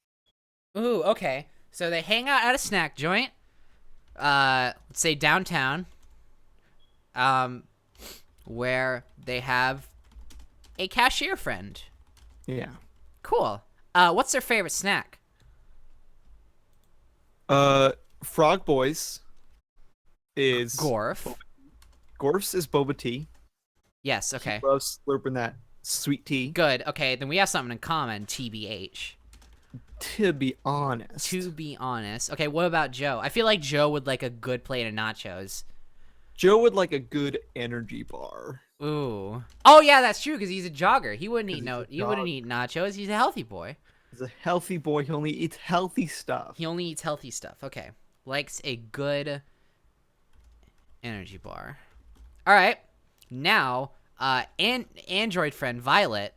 Ooh, okay. So they hang out at a snack joint. Let's say downtown. Where they have a cashier friend. Yeah. Cool. What's their favorite snack? Frog Boys is Gorf. Gorf's is boba tea. Yes, He okay. loves slurping that sweet tea. Good. Okay, then we have something in common, TBH. To be honest, To be honest. Okay, what about Joe? I feel like Joe would like a good plate of nachos. Joe would like a good energy bar. Ooh. Oh yeah, that's true because he's a jogger. He wouldn't eat 'Cause he's a he wouldn't dog. eat nachos. He's a healthy boy. He's a healthy boy. He only eats healthy stuff. He only eats healthy stuff. Okay. Likes a good energy bar. All right. Now, Android friend Violet,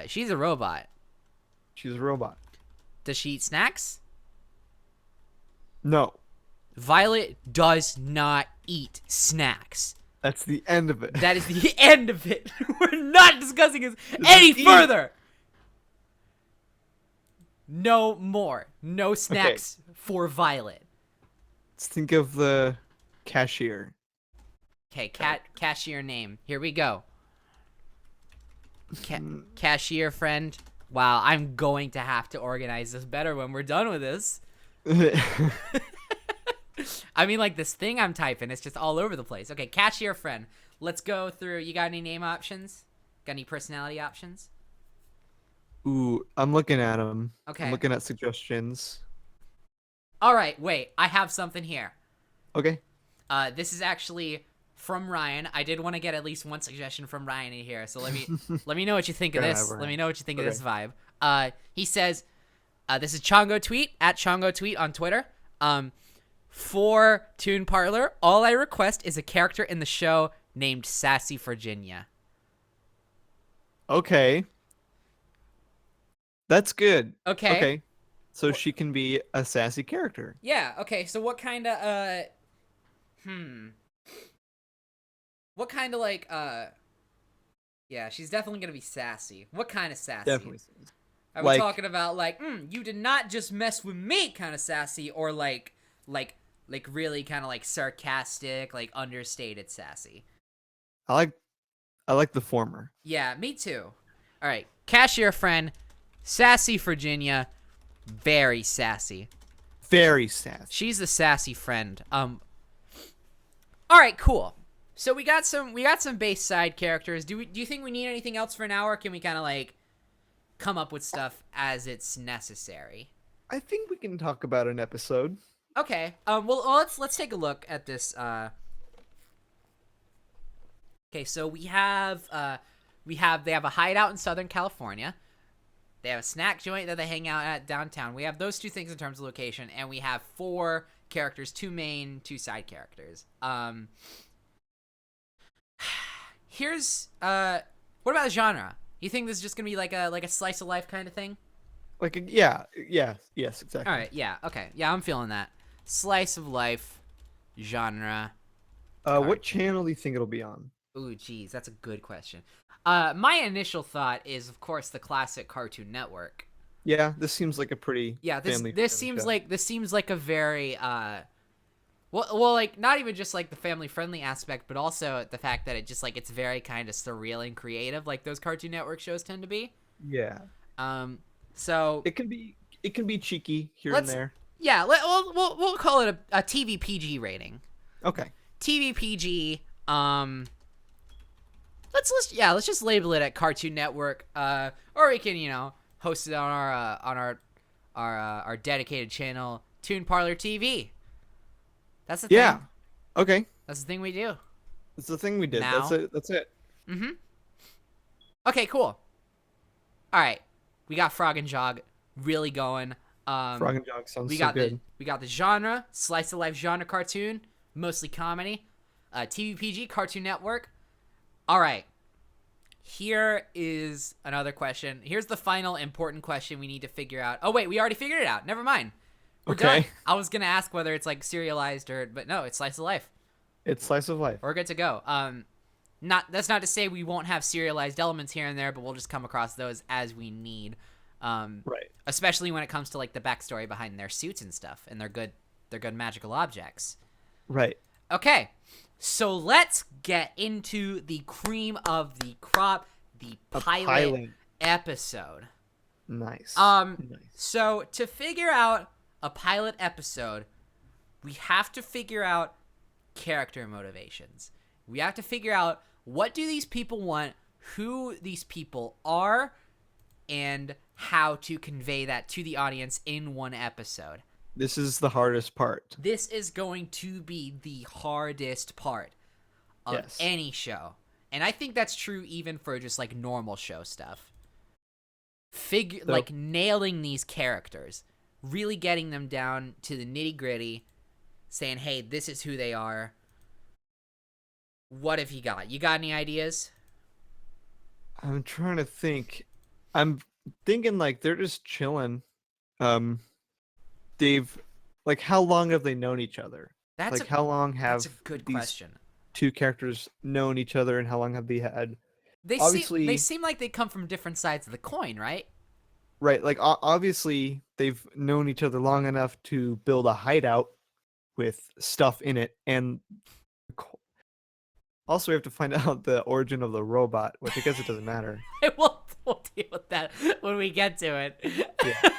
she's a robot. She's a robot. Does she eat snacks? No, Violet does not eat snacks. that's the end of it. That is the end of it. We're not discussing this any eat. further. No more. No snacks for Violet. Let's think of the cashier. Okay, cashier name. Here we go. Cashier friend. Wow, I'm going to have to organize this better when we're done with this. I mean, like, this thing I'm typing, it's just all over the place. Okay, cashier friend. Let's go through. You got any name options? Got any personality options? Ooh, I'm looking at them. Okay. I'm looking at suggestions. All right, wait. I have something here. Okay. This is actually from Ryan. I did want to get at least one suggestion from Ryan in here, so let me know what you think of Yeah, this. right. Let me know what you think of Okay. this vibe. He says, this is Chongo Tweet at Chongo Tweet on Twitter. For Toon Parlor, all I request is a character in the show named Sassy Virginia. Okay. That's good. Okay. Okay. So she can be a sassy character. Yeah. Okay. So what kind of what kind of like yeah, she's definitely gonna be sassy. What kind of sassy? Definitely. Are we Like- talking about like, you did not just mess with me kind of sassy, or like really kind of like sarcastic, like understated sassy? I like the former. Yeah, me too. All right, cashier friend, sassy Virginia, very sassy. Very sassy. She's the sassy friend. All right, cool. So we got some base side characters. Do you think we need anything else for an hour? Or can we kind of like come up with stuff as it's necessary? I think we can talk about an episode. Okay. Well, let's take a look at this. Okay, so they have a hideout in Southern California. They have a snack joint that they hang out at downtown. We have those two things in terms of location, and we have 4 characters, 2 main, 2 side characters. Here's what about the genre? You think this is just gonna be like a slice of life kind of thing? Yes, exactly. All right, yeah, okay, yeah, I'm feeling that slice of life genre. What channel do you think it'll be on? Ooh, geez, that's a good question. My initial thought is, of course, the classic Cartoon Network. Yeah, this seems like a pretty Yeah, family this seems like a very well, like not even just like the family friendly aspect, but also the fact that it just like it's very kind of surreal and creative, like those Cartoon Network shows tend to be. Yeah. So It can be cheeky here and there. Yeah, we'll call it a TV PG rating. Okay. TV PG. Let's just label it at Cartoon Network. Or we can host it on our dedicated channel, Toon Parlor TV. That's the thing. Yeah. Okay. That's the thing we do. That's the thing we did. Now- That's it. Okay, cool. All right, we got Frog and Jog really going. Frog and Jog sounds We so got good. the genre, slice of life genre cartoon, mostly comedy, TVPG, Cartoon Network. All right, here is another question. Here's the final important question we need to figure out. Oh wait, we already figured it out. Never mind. We're done. I was gonna ask whether it's like serialized but no, it's slice of life. It's slice of life. We're good to go. That's not to say we won't have serialized elements here and there, but we'll just come across those as we need. Right. Especially when it comes to like the backstory behind their suits and stuff, and they're good magical objects. Right. Okay, so let's get into the cream of the crop, the pilot episode. Nice. So to figure out a pilot episode, we have to figure out character motivations. We have to figure out what do these people want, who these people are, and how to convey that to the audience in one episode. This is the hardest part. This is going to be the hardest part of any show. And I think that's true even for just like normal show stuff. Like nailing these characters, really getting them down to the nitty-gritty, saying, hey, this is who they are. What have you got? You got any ideas? I'm trying to think. I'm thinking like they're just chilling. They've like how long have they known each other? How long have that's a good question. Two characters known each other, and how long have they had? They seem like they come from different sides of the coin, right? Right, like obviously they've known each other long enough to build a hideout with stuff in it, and also we have to find out the origin of the robot, which I guess it doesn't matter. we'll deal with that when we get to it. Yeah.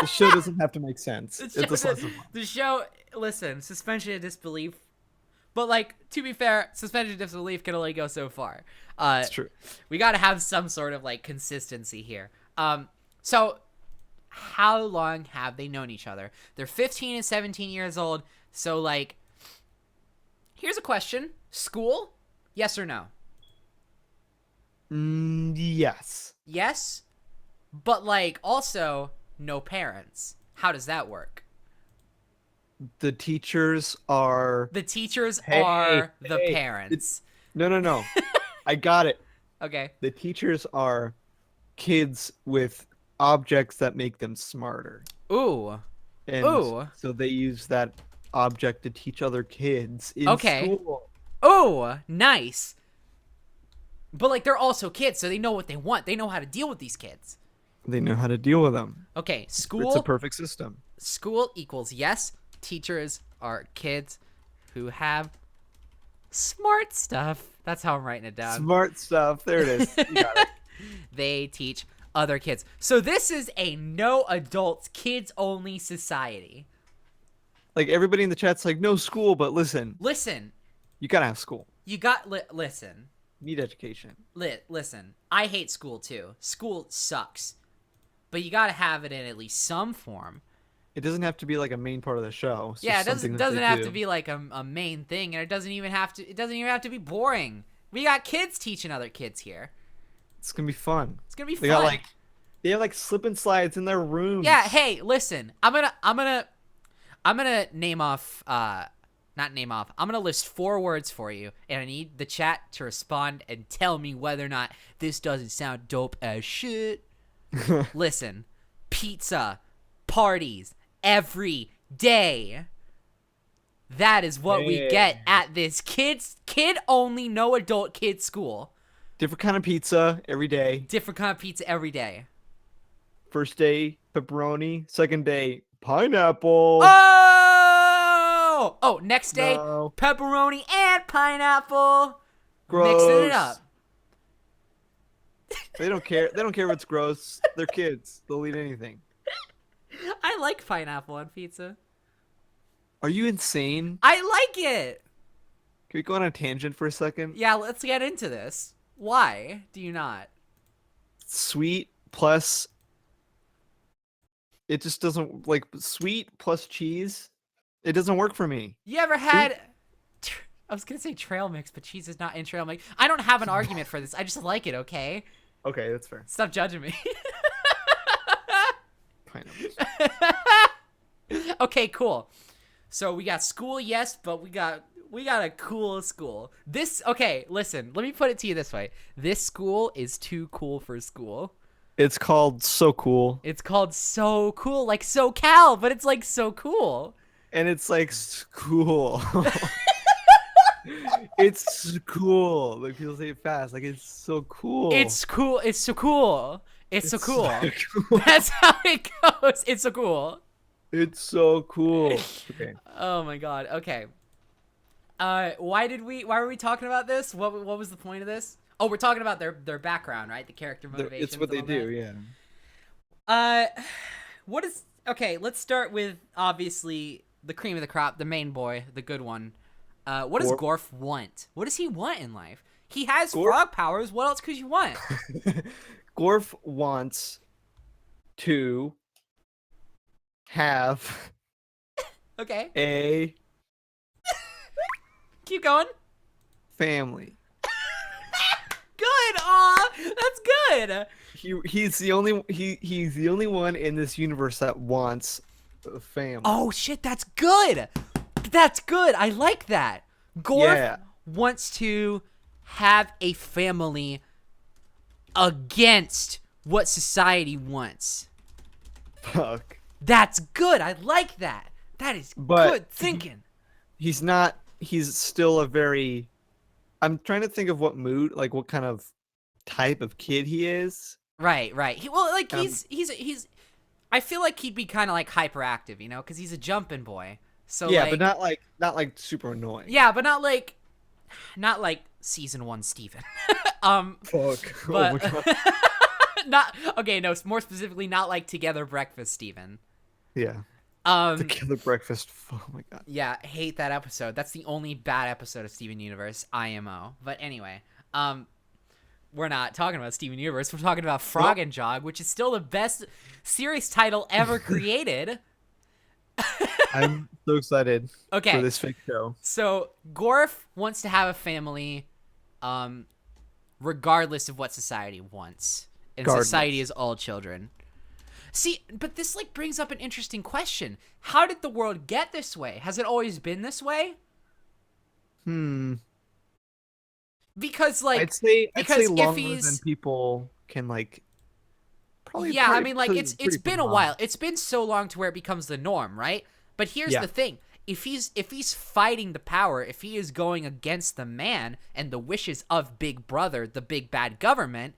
The show doesn't have to make sense. The show, listen, suspension of disbelief. But, like, to be fair, suspension of disbelief can only go so far. It's true. We got to have some sort of, like, consistency here. So, how long have they known each other? They're 15 and 17 years old. So, like, here's a question. School? Yes or no? Yes. Yes? But, like, also, no parents. How does that work? The teachers are... The teachers are the parents. No. I got it. Okay. The teachers are kids with objects that make them smarter. Ooh. And so they use that object to teach other kids in school. Oh, nice. But, like, they're also kids, so they know what they want. They know how to deal with these kids. They know how to deal with them. Okay, school... It's a perfect system. School equals yes. Teachers are kids who have smart stuff. That's how I'm writing it down. Smart stuff. There it is. You got it. They teach other kids. So this is a no adults, kids only society. Like everybody in the chat's like, no school, but listen. Listen. You gotta have school. You got listen. Need education. Listen. I hate school too. School sucks. But you gotta have it in at least some form. It doesn't have to be like a main part of the show. It's yeah, it doesn't have to be like a main thing, and it doesn't even have to be boring. We got kids teaching other kids here. It's gonna be fun. It's gonna be fun. They have like slip and slides in their rooms. Yeah, hey, listen. I'm gonna name off not name off. I'm gonna list 4 words for you, and I need the chat to respond and tell me whether or not this doesn't sound dope as shit. Listen. Pizza. Parties. Every day. That is what we get at this kid only, no adult kid school. Different kind of pizza every day. Different kind of pizza every day. First day pepperoni, second day pineapple. Oh, next day pepperoni and pineapple. Gross. Mixing it up. They don't care. They don't care if it's gross. They're kids. They'll eat anything. I like pineapple on pizza. Are you insane? I like it. Can we go on a tangent for a second? Yeah, let's get into this. Why do you not? Sweet plus... It just doesn't... Like, sweet plus cheese, it doesn't work for me. You ever had I was gonna say trail mix, but cheese is not in trail mix. I don't have an argument for this. I just like it. Okay, Okay, that's fair. stop judging me. Pineapples. Okay, cool. So we got school, yes, but we got a cool school. Okay, listen, let me put it to you this way. This school is too cool for school. It's called So Cool. It's called So Cool, like SoCal, but it's like so cool. And it's like cool. It's cool. Like people say it fast. Like it's so cool. It's cool. It's so cool. It's so cool. so cool. That's how it goes. It's so cool. It's so cool. Okay. Oh my god. Okay. Why were we talking about this? What was the point of this? Oh, we're talking about their background, right? The character motivation. It's what they do, yeah. Okay, let's start with obviously the cream of the crop, the main boy, the good one. What does Gorf want? What does he want in life? He has frog powers. What else could you want? Gorf wants to have Okay. a Keep going. family. Good. Aw, that's good. He's the only one in this universe that wants a family. Oh shit, that's good. That's good. I like that. Gorf wants to have a family against what society wants. Fuck. That's good. I like that. That is good thinking. He's still a very... I'm trying to think of what mood, like what kind of type of kid he is. Right. He's I feel like he'd be kind of like hyperactive, you know, because he's a jumping boy. So yeah, like, but not like super annoying. Yeah, but not like season 1 Steven. Fuck. But Oh my God. more specifically, not like Together Breakfast Steven. Yeah. The Killer Breakfast. Oh my God. Yeah, hate that episode. That's the only bad episode of Steven Universe, IMO. But anyway, we're not talking about Steven Universe. We're talking about Frog and Jog, which is still the best series title ever created. I'm so excited for this fake show. So Gorf wants to have a family, regardless of what society wants, and society is all children. See, but this like brings up an interesting question. How did the world get this way? Has it always been this way? Because like I'd say longer than people can like. Probably. Yeah, I mean like it's been a while. It's been so long to where it becomes the norm, right? But here's the thing. If he's fighting the power, if he is going against the man and the wishes of Big Brother, the big bad government,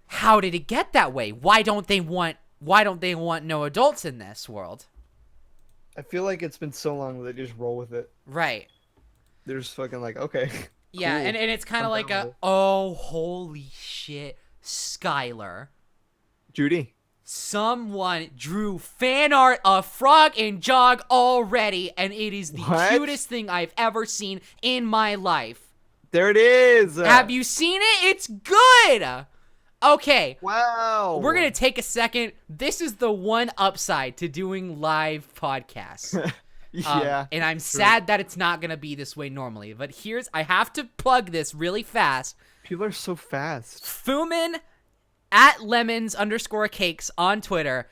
how did it get that way? Why don't they want no adults in this world? I feel like it's been so long that they just roll with it. Right. They're just fucking like, okay. Yeah, cool. and it's kind of like oh, holy shit, Skylar. Judy. Someone drew fan art of Frog and Jog already, and it is the cutest thing I've ever seen in my life. There it is. Have you seen it? It's good. Okay. Wow. We're going to take a second. This is the one upside to doing live podcasts. Yeah. And I'm sad that it's not going to be this way normally. But I have to plug this really fast. People are so fast. Fumin at lemons_cakes on Twitter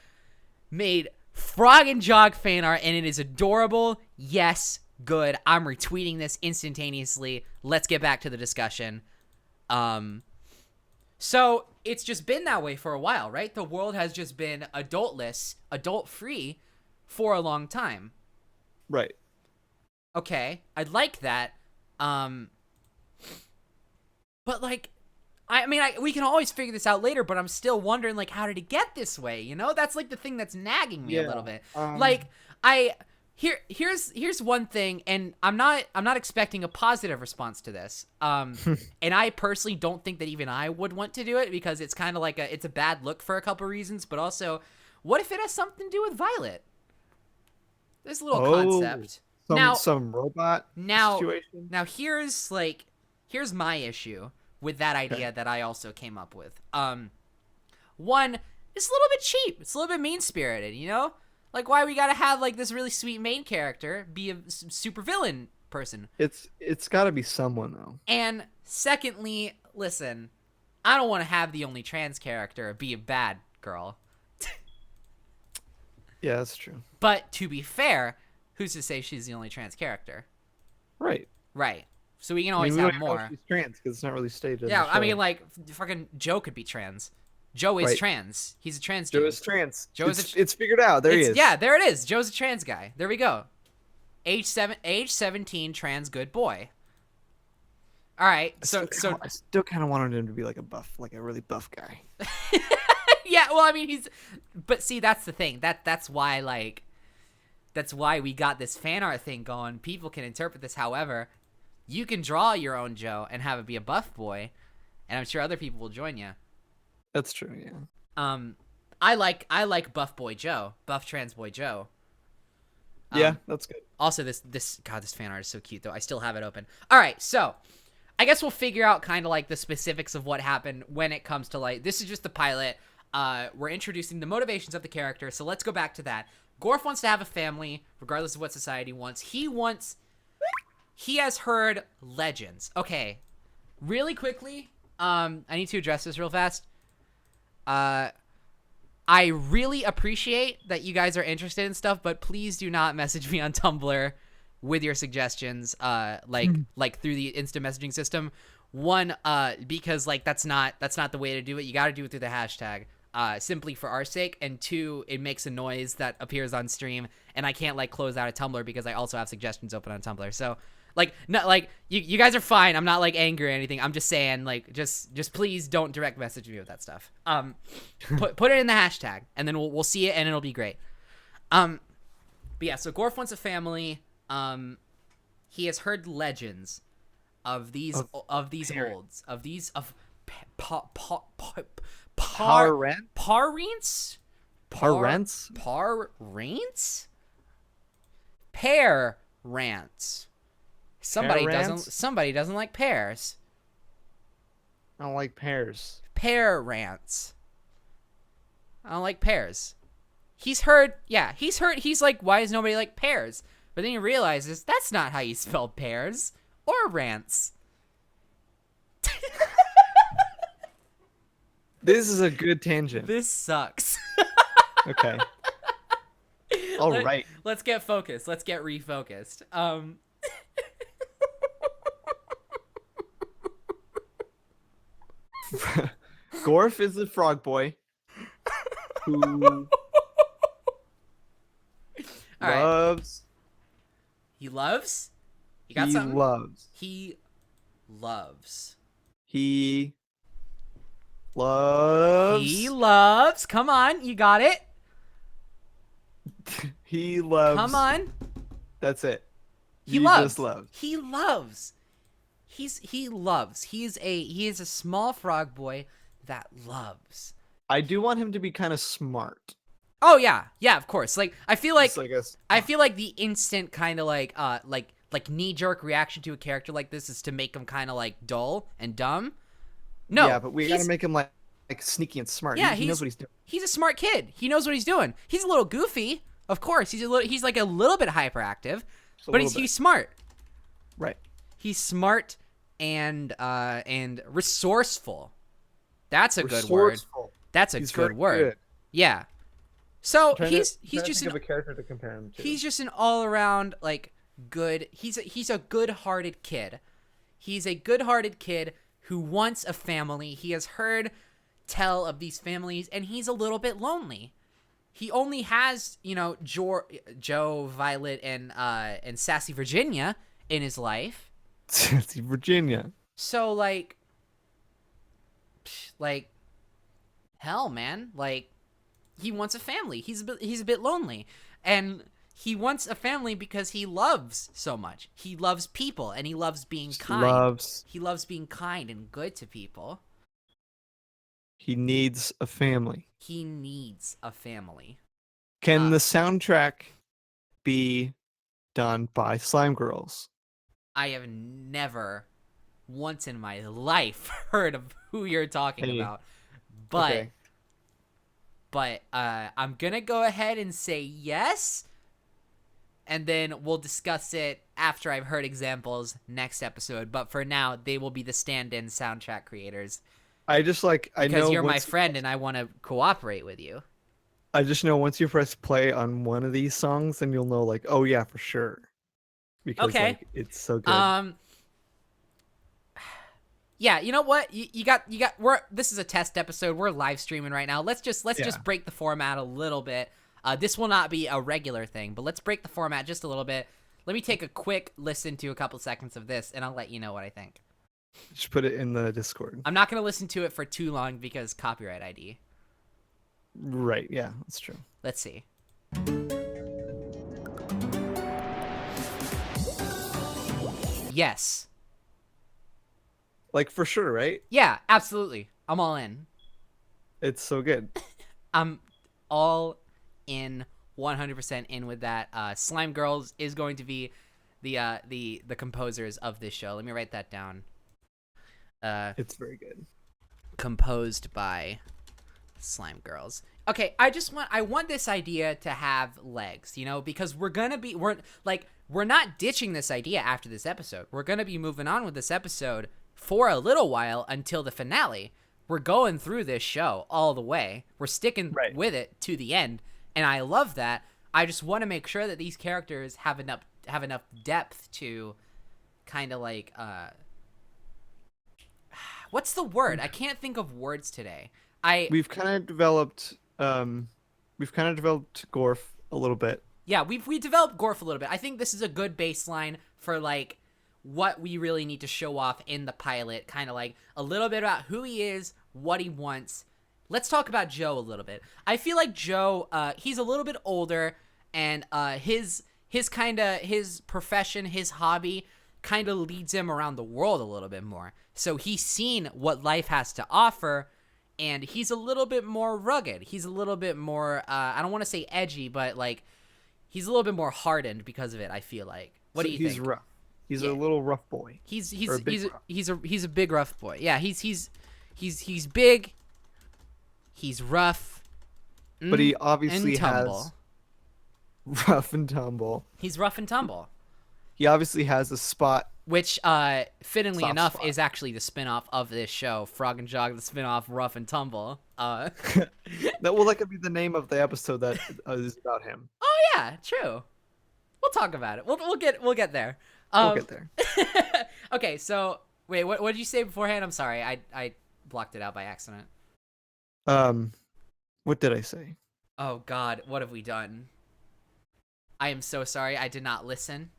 made Frog and Jog fan art, and it is adorable. Yes, good. I'm retweeting this instantaneously. Let's get back to the discussion. So it's just been that way for a while, right? The world has just been adultless, adult-free for a long time. Right. Okay, I'd like that. But like, I mean, we can always figure this out later, but I'm still wondering, like, how did it get this way? You know, that's like the thing that's nagging me a little bit. Here's one thing, and I'm not expecting a positive response to this. And I personally don't think that even I would want to do it, because it's kind of like it's a bad look for a couple reasons. But also, what if it has something to do with Violet? This little concept. Some robot situation. Now here's my issue with that idea that I also came up with. One, it's a little bit cheap. It's a little bit mean-spirited, you know? Like, why we gotta have, like, this really sweet main character be a super villain person. It's got to be someone though. And secondly, listen, I don't want to have the only trans character be a bad girl. Yeah, that's true. But to be fair, who's to say she's the only trans character? Right. Right. So we can I always mean, we have don't even know if more. she's trans because it's not really stated. in Yeah, the I mean, show. like, fucking Joe could be trans. Joe is Right. trans. He's a trans Joe dude. is trans. Joe is It's figured out. There he is. Yeah, there it is. Joe's a trans guy. There we go. Age 17, trans good boy. All right, I still kind of wanted him to be like a really buff guy. yeah, well, I mean, but see, that's the thing. That's why we got this fan art thing going. People can interpret this however. You can draw your own Joe and have it be a buff boy, and I'm sure other people will join you. That's true. Yeah. I like buff boy Joe, buff trans boy Joe. Yeah, that's good. Also, this fan art is so cute though. I still have it open. All right, so I guess we'll figure out kind of like the specifics of what happened when it comes to like, this is just the pilot. We're introducing the motivations of the character. So let's go back to that. Gorf wants to have a family regardless of what society wants. He has heard legends. Okay. Really quickly. I need to address this real fast. I really appreciate that you guys are interested in stuff, but please do not message me on Tumblr with your suggestions, like through the instant messaging system. One, because like that's not the way to do it. You got to do it through the hashtag, simply for our sake. And two, it makes a noise that appears on stream, and I can't like close out of Tumblr because I also have suggestions open on Tumblr. So like, not like you guys are fine. I'm not like angry or anything. I'm just saying like just please don't direct message me with that stuff. Put it in the hashtag, and then we'll see it, and it'll be great. But yeah, so Gorf wants a family. He has heard legends of these parents. parents. Somebody doesn't like pears. I don't like pears. Pear rants. I don't like pears. He's heard, he's like, why does nobody like pears? But then he realizes that's not how you spell pears or rants. This is a good tangent. This sucks. Okay. All right. Let's get focused. Let's get refocused. Gorf is the frog boy who All right. loves. He loves? You got He something? loves. He loves. He loves. He loves. Come on, you got it. He loves. Come on. That's it. He loves. Just loves. He loves. He loves. He is a small frog boy that loves. I do want him to be kind of smart. Oh yeah, of course. Like I feel like Just I feel like the instant kind of like knee jerk reaction to a character like this is to make him kind of like dull and dumb. No, yeah, but we gotta make him like sneaky and smart. Yeah, he knows what he's doing. He's a smart kid. He knows what he's doing. He's a little goofy, of course. He's like a little bit hyperactive, but he's smart. Right. He's smart and resourceful. That's a good word. That's a good word. Yeah. So he's just a character to compare him to. He's just an all around like good. He's a good-hearted kid. He's a good-hearted kid who wants a family. He has heard tell of these families, and he's a little bit lonely. He only has, Joe, Violet, and Sassy Virginia in his life. Sassy Virginia. So like hell, man. Like he wants a family. He's a bit lonely, and he wants a family because he loves so much. He loves people, and he loves being kind. He loves being kind and good to people. He needs a family. He needs a family. Can the soundtrack be done by Slime Girls? I have never once in my life heard of who you're talking about. But I'm going to go ahead and say yes. and then we'll discuss it after I've heard examples next episode. But for now, they will be the stand-in soundtrack creators. I just like I Because know you're my once friend and I want to cooperate with you. I just know once you press play on one of these songs, then you'll know like, oh yeah, for sure, because Okay. like it's so good. Yeah, you know what? You got this is a test episode. We're live streaming right now. Let's just break the format a little bit. This will not be a regular thing, but let's break the format just a little bit. Let me take a quick listen to a couple seconds of this and I'll let you know what I think. Just put it in the Discord. I'm not going to listen to it for too long because copyright ID. Right, yeah, that's true. Let's see. Yes. Like for sure, right? Yeah, absolutely. I'm all in. It's so good. I'm all in, 100% in with that. Slime Girls is going to be the composers of this show. Let me write that down. It's very good. Composed by Slime Girls. Okay, I want this idea to have legs, you know, because we're not ditching this idea after this episode. We're gonna be moving on with this episode for a little while until the finale. We're going through this show all the way. We're sticking with it to the end, and I love that. I just want to make sure that these characters have enough depth to kind of like what's the word? I can't think of words today. We've kind of developed Gorf a little bit. Yeah, we developed Gorf a little bit. I think this is a good baseline for like what we really need to show off in the pilot, kind of like a little bit about who he is, what he wants. Let's talk about Joe a little bit. I feel like Joe, he's a little bit older, and his profession, his hobby, kind of leads him around the world a little bit more. So he's seen what life has to offer, and he's a little bit more rugged. He's a little bit more, I don't want to say edgy, but like he's a little bit more hardened because of it, I feel like. What do you think? He's rough. He's a little rough boy. He's a big rough boy. Yeah, he's big. He's rough. But he obviously and tumble. has rough and tumble. He's rough and tumble. He obviously has a spot, which fittingly soft enough spot. is actually the spin-off of this show, Frog and Jog, the spin-off Rough and Tumble. that could be the name of the episode that is about him. Oh yeah, true. We'll talk about it. We'll get there. We'll get there. Okay, so wait, what did you say beforehand? I'm sorry, I blocked it out by accident. What did I say? Oh God, what have we done? I am so sorry. I did not listen.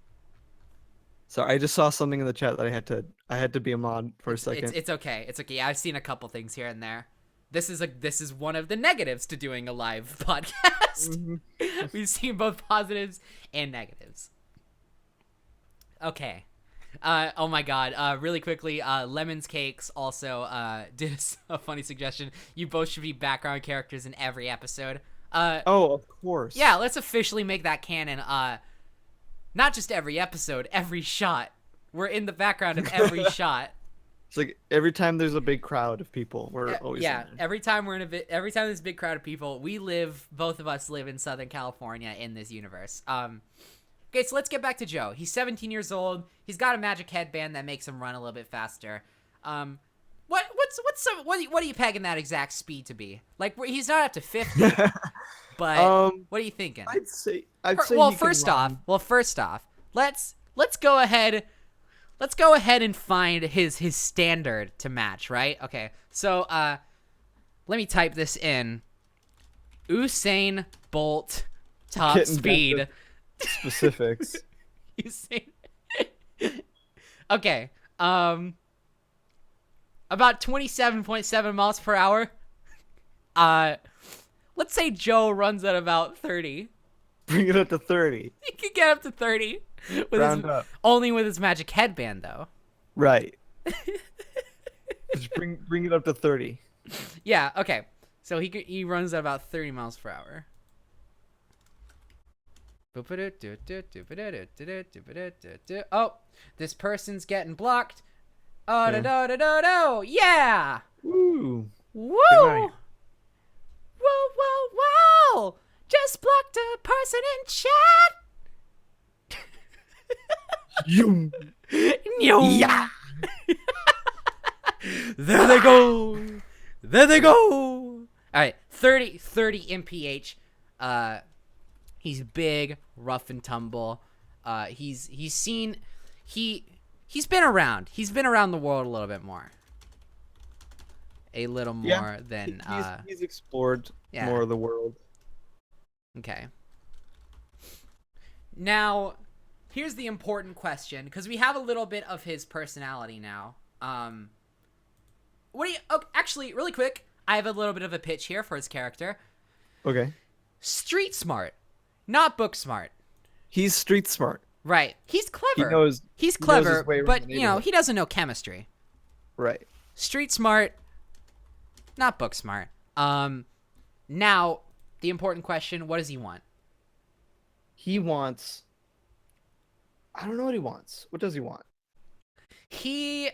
So I just saw something in the chat that I had to be a mod for a second. It's okay. It's okay. I've seen a couple things here and there. This is one of the negatives to doing a live podcast. Mm-hmm. We've seen both positives and negatives. Okay. Oh my God. Really quickly, Lemons Cakes also did a funny suggestion. You both should be background characters in every episode. Oh, of course. Yeah, let's officially make that canon. Not just every episode, every shot. We're in the background of every shot. It's like every time there's a big crowd of people, we're always in there. Every time every time there's a big crowd of people, both of us live in Southern California in this universe. Okay, so let's get back to Joe. He's 17 years old. He's got a magic headband that makes him run a little bit faster. What are you pegging that exact speed to be? Like he's not up to 50, but what are you thinking? I'd say. Well, first off, let's go ahead. Let's go ahead and find his standard to match, right? Okay, so let me type this in. Usain Bolt top speed. Specifics. Usain. Okay. About 27.7 miles per hour. Let's say Joe runs at about 30. Bring it up to 30. He could get up to 30. Only with his magic headband, though. Right. Just bring it up to 30. Yeah, okay. So he runs at about 30 miles per hour. Oh, this person's getting blocked. Oh, da. Yeah! Woo! Woo! Whoa! Just blocked a person in chat! You. Yeah. There they go. There they go. All right, 30 mph. He's big, rough and tumble. He's been around. He's been around the world a little bit more. A little more than he's explored more of the world. Okay. Now, here's the important question, because we have a little bit of his personality now. What do you? Oh, actually, really quick, I have a little bit of a pitch here for his character. Okay. Street smart, not book smart. He's street smart. Right. He's clever. He's he clever, knows his way but around the you know, he doesn't know chemistry. Right. Street smart, not book smart. Now, the important question, what does he want? He wants... I don't know what he wants. What does he want? This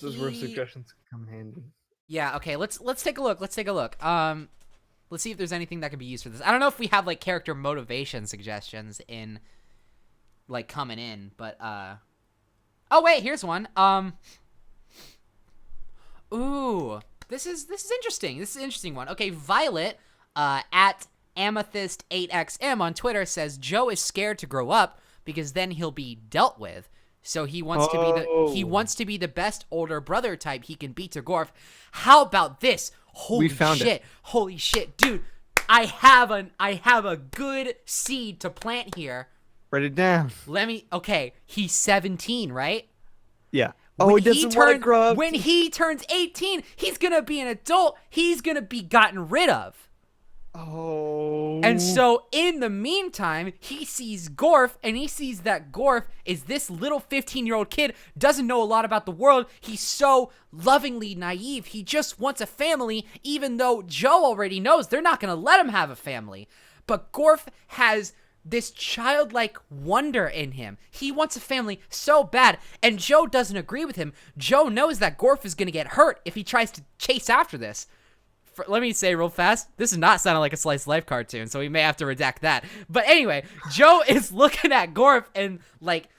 is where suggestions come in handy. Yeah, okay, let's take a look. Let's see if there's anything that can be used for this. I don't know if we have like character motivation suggestions in like coming in, but oh wait, here's one. Ooh, this is interesting. This is an interesting one. Okay, Violet at Amethyst8XM on Twitter says Joe is scared to grow up because then he'll be dealt with. So he wants to be the best older brother type he can be to Gorf. How about this? Holy shit, dude! I have a good seed to plant here. Write it down. Okay, he's 17, right? Yeah. Oh, he doesn't want to grow up. When he turns 18, he's gonna be an adult. He's gonna be gotten rid of. Oh. And so in the meantime, he sees Gorf, and he sees that Gorf is this little 15-year-old kid, doesn't know a lot about the world. He's so lovingly naive. He just wants a family, even though Joe already knows they're not going to let him have a family. But Gorf has this childlike wonder in him. He wants a family so bad, and Joe doesn't agree with him. Joe knows that Gorf is going to get hurt if he tries to chase after this. Let me say real fast, this is not sounding like a slice of life cartoon, so we may have to redact that. But anyway, Joe is looking at Gorf and like,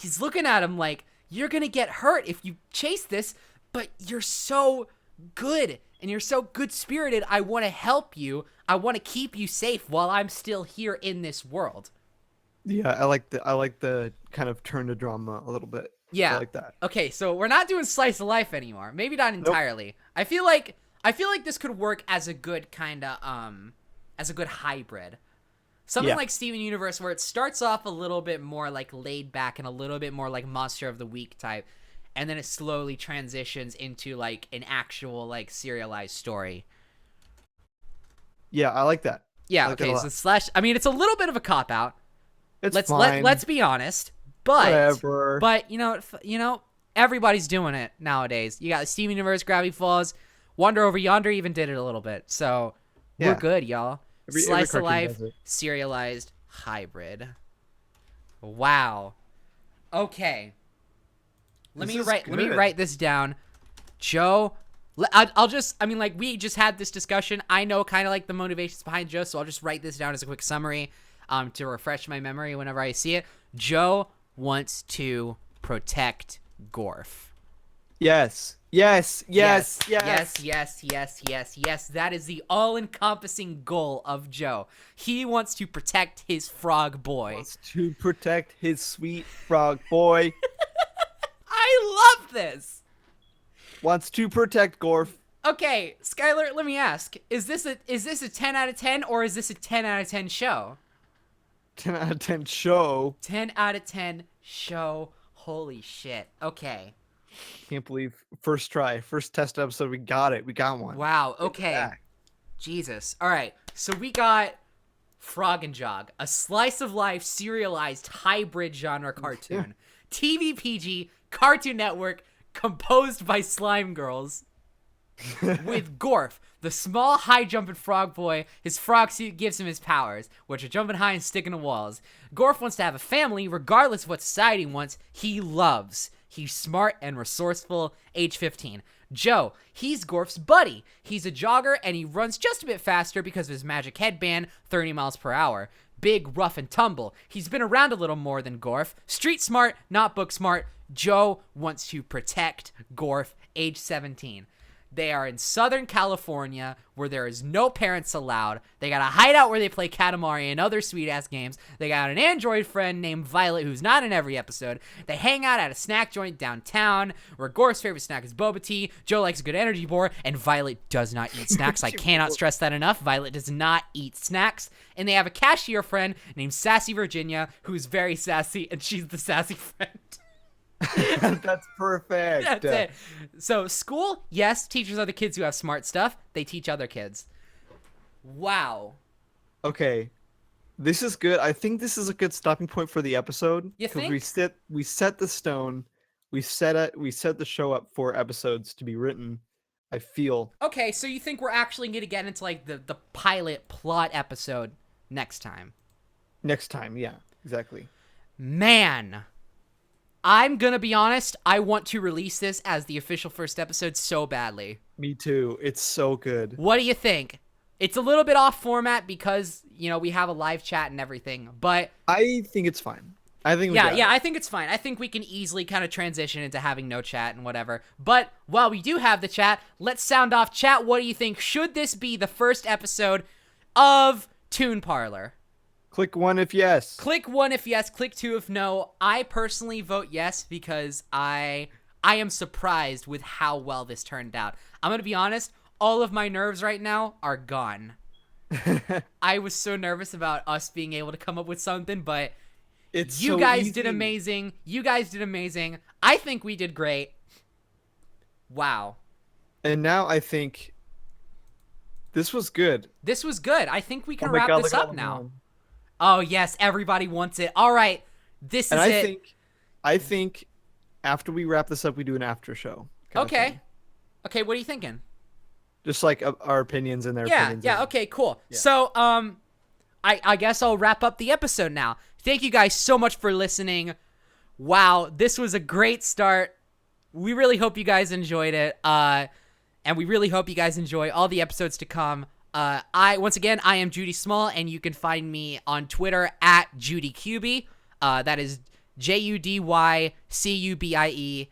he's looking at him like, you're gonna get hurt if you chase this, but you're so good and you're so good-spirited. I want to help you. I want to keep you safe while I'm still here in this world. Yeah, I like the kind of turn to drama a little bit. Yeah, I like that. Okay, so we're not doing slice of life anymore. Maybe not entirely. Nope. I feel like this could work as a good kind of, as a good hybrid. Something like Steven Universe, where it starts off a little bit more like laid back and a little bit more like Monster of the Week type, and then it slowly transitions into like an actual like serialized story. Yeah, I like that. Yeah, okay, so slash, I mean, it's a little bit of a cop-out. It's fine. Let's be honest, but whatever. But you know, everybody's doing it nowadays. You got Steven Universe, Gravity Falls. Wonder Over Yonder even did it a little bit. So we're good, y'all. Slice of life, serialized hybrid. Wow. Okay. Let me write this down. Joe, we just had this discussion. I know kind of like the motivations behind Joe, so I'll just write this down as a quick summary to refresh my memory whenever I see it. Joe wants to protect Gorf. Yes. Yes. That is the all-encompassing goal of Joe. He wants to protect his frog boy. Wants to protect his sweet frog boy. I love this. Wants to protect Gorf. Okay, Skylar, let me ask. Is this a 10 out of 10 or is this a 10 out of 10 show? 10 out of 10 show. 10 out of 10 show. Holy shit. Okay. Can't believe first try, first test episode, we got it. We got one. Wow. Okay. Jesus. All right. So we got Frog and Jog, a slice of life serialized hybrid genre cartoon. TVPG, Cartoon Network, composed by Slime Girls. With Gorf, the small high-jumping frog boy. His frog suit gives him his powers, which are jumping high and sticking to walls. Gorf wants to have a family regardless of what society wants. He loves. He's smart and resourceful, age 15. Joe, he's Gorf's buddy. He's a jogger and he runs just a bit faster because of his magic headband, 30 miles per hour. big, rough, and tumble. He's been around a little more than Gorf. Street smart, not book smart. Joe wants to protect Gorf, age 17. They are in Southern California where there is no parents allowed. They got a hideout where they play Katamari and other sweet-ass games. They got an android friend named Violet who's not in every episode. They hang out at a snack joint downtown where Gore's favorite snack is boba tea. Joe likes a good energy bar, and Violet does not eat snacks. I cannot stress that enough. Violet does not eat snacks. And they have a cashier friend named Sassy Virginia who's very sassy, and she's the sassy friend. That's perfect. That's it. So school, yes, teachers are the kids who have smart stuff. They teach other kids. Wow. Okay, this is good. I think this is a good stopping point for the episode. You think? We set the stone. We set the show up for episodes to be written. I feel. Okay, so you think we're actually going to get into like the pilot plot episode next time? Next time, yeah, exactly. Man. I'm gonna be honest, I want to release this as the official first episode so badly. Me too. It's so good. What do you think? It's a little bit off format because, you know, we have a live chat and everything, but I think it's fine. I think I think it's fine. I think we can easily kind of transition into having no chat and whatever. But while we do have the chat, let's sound off. Chat, what do you think? Should this be the first episode of Toon Parlor? Click 1 if yes. Click 1 if yes, click 2 if no. I personally vote yes because I am surprised with how well this turned out. I'm going to be honest, all of my nerves right now are gone. I was so nervous about us being able to come up with something, but you guys did amazing. You guys did amazing. I think we did great. Wow. And now I think this was good. This was good. I think we can Oh my wrap God, this look at up all now. them. Oh, yes, everybody wants it. All right, this is it. I think after we wrap this up, we do an after show. Okay. Okay, what are you thinking? Just like our opinions and their opinions. Yeah, okay, cool. Yeah. So, I guess I'll wrap up the episode now. Thank you guys so much for listening. Wow, this was a great start. We really hope you guys enjoyed it. And we really hope you guys enjoy all the episodes to come. Once again, I am Judy Small, and you can find me on Twitter at JudyCubie. That is JudyCubie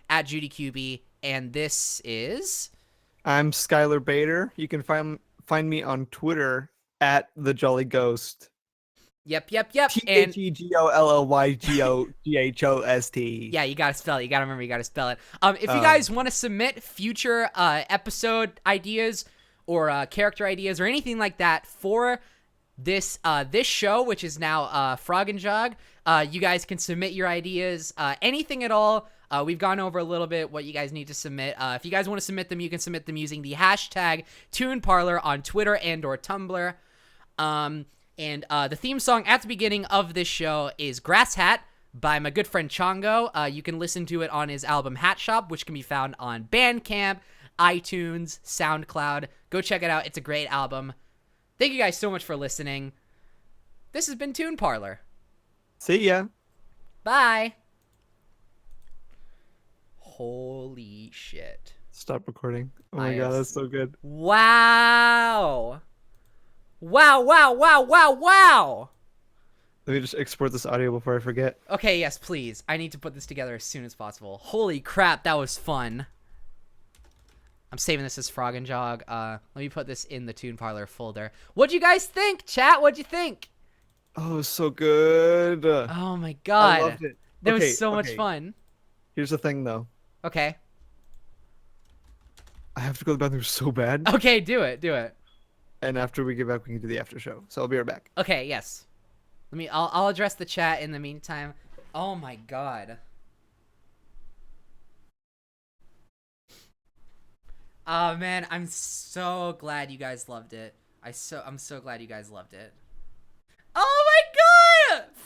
at JudyCubie. And this is... I'm Skylar Bader. You can find me on Twitter at the Jolly Ghost. Yep. THEGOLLYGOGHOST. Yeah, you gotta spell it. You gotta remember, you gotta spell it. If you guys want to submit future episode ideas or character ideas or anything like that for this show, which is now Frog and Jog, you guys can submit your ideas, anything at all. We've gone over a little bit what you guys need to submit. If you guys want to submit them, you can submit them using the hashtag Toon Parlor on Twitter and or Tumblr. And the theme song at the beginning of this show is Grass Hat by my good friend Chongo. You can listen to it on his album Hat Shop, which can be found on Bandcamp, iTunes, Soundcloud. Go check it out. It's a great album. Thank you guys so much for listening. This has been Toon Parlor. See ya. Bye. Holy shit. Stop recording. Oh my God, that's so good. Wow. Wow. Let me just export this audio before I forget. Okay, yes, please. I need to put this together as soon as possible. Holy crap, that was fun. I'm saving this as Frog and Jog. Let me put this in the Toon Parlor folder. What'd you guys think, chat? What'd you think? Oh, it was so good. Oh my God. I loved it. That was so much fun. Here's the thing, though. Okay. I have to go to the bathroom so bad. Okay, do it. And after we get back, we can do the after show. So I'll be right back. Okay, yes. I'll address the chat in the meantime. Oh my God. Oh man, I'm so glad you guys loved it. I'm so glad you guys loved it. Oh my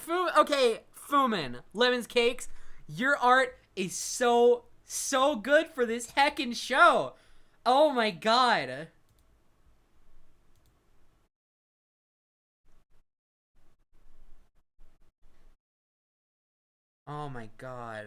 God! Okay, Fumin, Lemons Cakes, your art is so good for this heckin' show. Oh my God. Oh my God.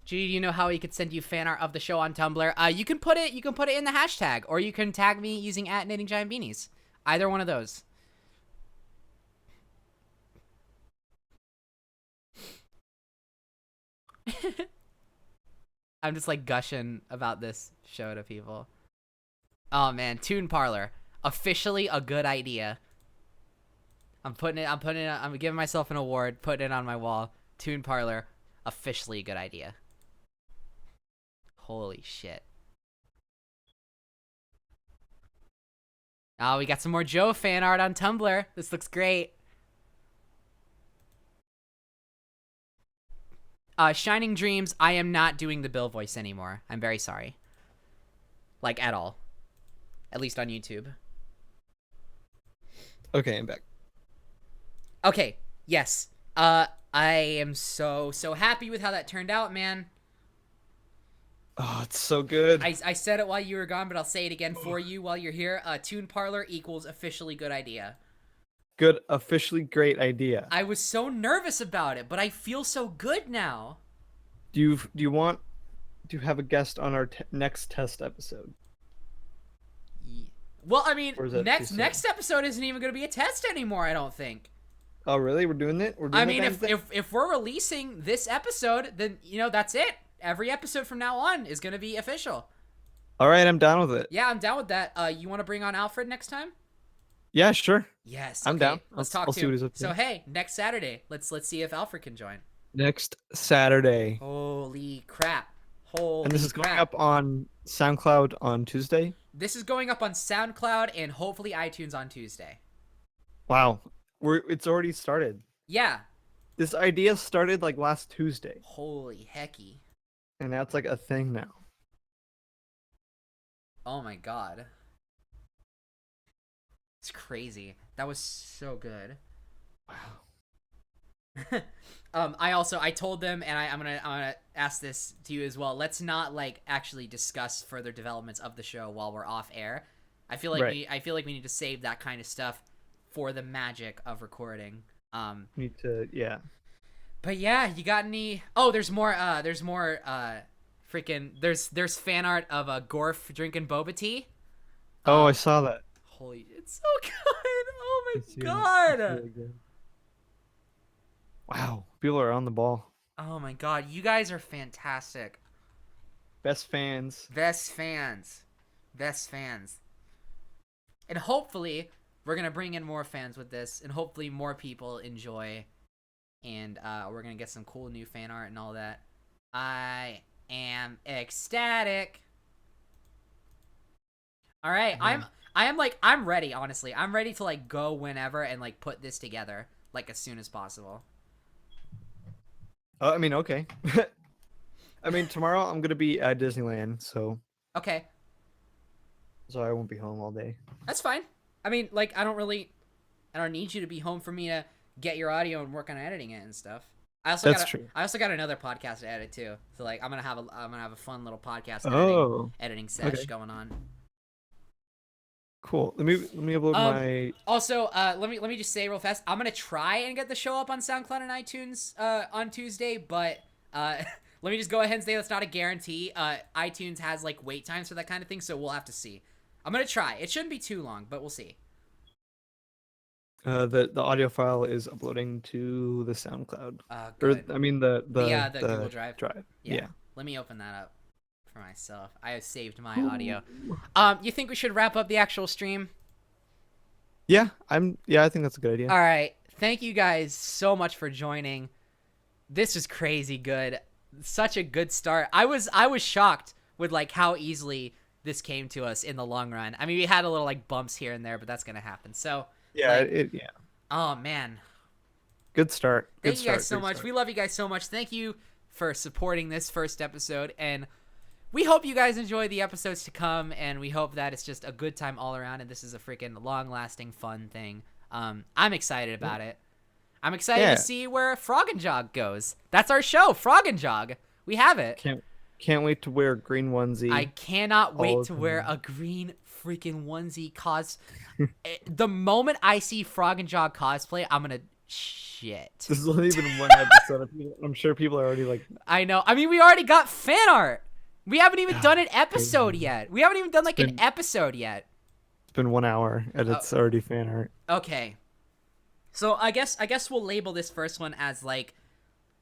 Judy, do you know how we could send you fan art of the show on Tumblr? You can put it in the hashtag, or you can tag me using @KnittingGiantBeanies. Either one of those. I'm just like gushing about this show to people. Oh man, Toon Parlor, officially a good idea. I'm giving myself an award, putting it on my wall. Toon Parlor, officially a good idea. Holy shit. Oh, we got some more Joe fan art on Tumblr. This looks great. Shining Dreams, I am not doing the Bill voice anymore. I'm very sorry. Like, at all. At least on YouTube. Okay, I'm back. Okay, yes. I am so happy with how that turned out, man. Oh, it's so good. I said it while you were gone, but I'll say it again for you while you're here. Toon Parlor equals officially good idea. Good, officially great idea. I was so nervous about it, but I feel so good now. Do you want to have a guest on our next test episode? Well, I mean, Or is that next episode isn't even going to be a test anymore, I don't think. Oh, really? We're doing it? I mean, if we're releasing this episode, then, that's it. Every episode from now on is going to be official. All right, I'm down with it. Yeah, I'm down with that. You want to bring on Alfred next time? Yeah, sure. Yes. I'm down. Let's talk I'll to see what him. he's up to. So, hey, next Saturday, let's see if Alfred can join. Next Saturday. Holy crap. Holy And this is crap. going up on SoundCloud on Tuesday? This is going up on SoundCloud and hopefully iTunes on Tuesday. Wow. It's already started. Yeah. This idea started like last Tuesday. Holy hecky. And now it's like a thing now. Oh my god. It's crazy. That was so good. Wow. I told them, and I'm gonna ask this to you as well. Let's not like actually discuss further developments of the show while we're off air. I feel like we need to save that kind of stuff for the magic of recording. Need to, yeah. But yeah, you got any? Oh, there's more. Freaking. There's fan art of a Gorf drinking boba tea. Oh, I saw that. Holy, it's so good. Oh my It's god. really good. Wow, people are on the ball. Oh my god, you guys are fantastic. Best fans. Best fans. And hopefully, we're going to bring in more fans with this, and hopefully more people enjoy, and we're going to get some cool new fan art and all that. I am ecstatic. All right, I'm ready, honestly. I'm ready to, like, go whenever and, like, put this together, like, as soon as possible. I mean, okay. I mean, tomorrow I'm gonna be at Disneyland, so Okay. I won't be home all day. That's fine. I mean, like, I don't need you to be home for me to get your audio and work on editing it and stuff. That's true. I also got another podcast to edit too. So like, I'm gonna have a fun little podcast editing sesh going on. Cool. Let me upload my. Also, let me just say real fast. I'm gonna try and get the show up on SoundCloud and iTunes on Tuesday, but let me just go ahead and say that's not a guarantee. iTunes has like wait times for that kind of thing, so we'll have to see. I'm gonna try. It shouldn't be too long, but we'll see. The audio file is uploading to the SoundCloud. Good. Or I mean the Google Drive. Yeah. Let me open that up for myself. I have saved my audio. You think we should wrap up the actual stream? Yeah, I think that's a good idea. All right. Thank you guys so much for joining. This was crazy good. Such a good start. I was shocked with like how easily this came to us in the long run. I mean, we had a little like bumps here and there, but that's going to happen. So, yeah, like, Oh man. Good start. Thank you guys so much. We love you guys so much. Thank you for supporting this first episode, and we hope you guys enjoy the episodes to come, and we hope that it's just a good time all around, and this is a freaking long-lasting fun thing. I'm excited about it. I'm excited to see where Frog and Jog goes. That's our show, Frog and Jog. We have it. Can't wait to wear a green onesie. I cannot wait to wear a green freaking onesie the moment I see Frog and Jog cosplay, I'm gonna shit. This is only even one episode. I'm sure people are already like, I know. I mean, we already got fan art. We haven't even done an episode crazy. yet. We haven't even done like an been- episode yet. It's been 1 hour and it's already fan art. Okay. So I guess we'll label this first one as like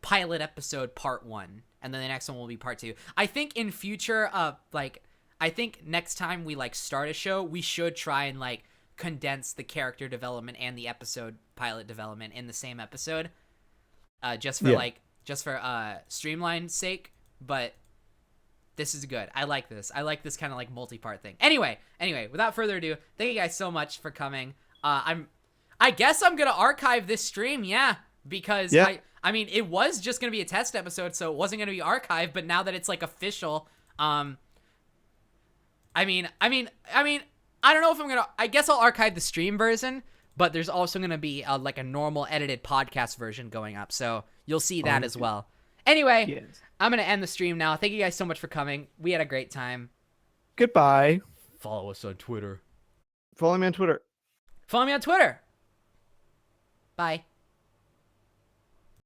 pilot episode part 1, and then the next one will be part 2. I think in future, I think next time we like start a show, we should try and like condense the character development and the episode pilot development in the same episode, just for streamline's sake. But this is good. I like this. I like this kind of like multi-part thing. Anyway, without further ado, thank you guys so much for coming. I guess I'm gonna archive this stream, because I mean, it was just gonna be a test episode, so it wasn't gonna be archived. But now that it's like official, I mean, I don't know if I'm gonna. I guess I'll archive the stream version, but there's also gonna be like a normal edited podcast version going up, so you'll see that as well. Anyway, Yes. I'm gonna end the stream now. Thank you guys so much for coming. We had a great time. Goodbye. Follow us on Twitter. Follow me on Twitter. Follow me on Twitter. Bye.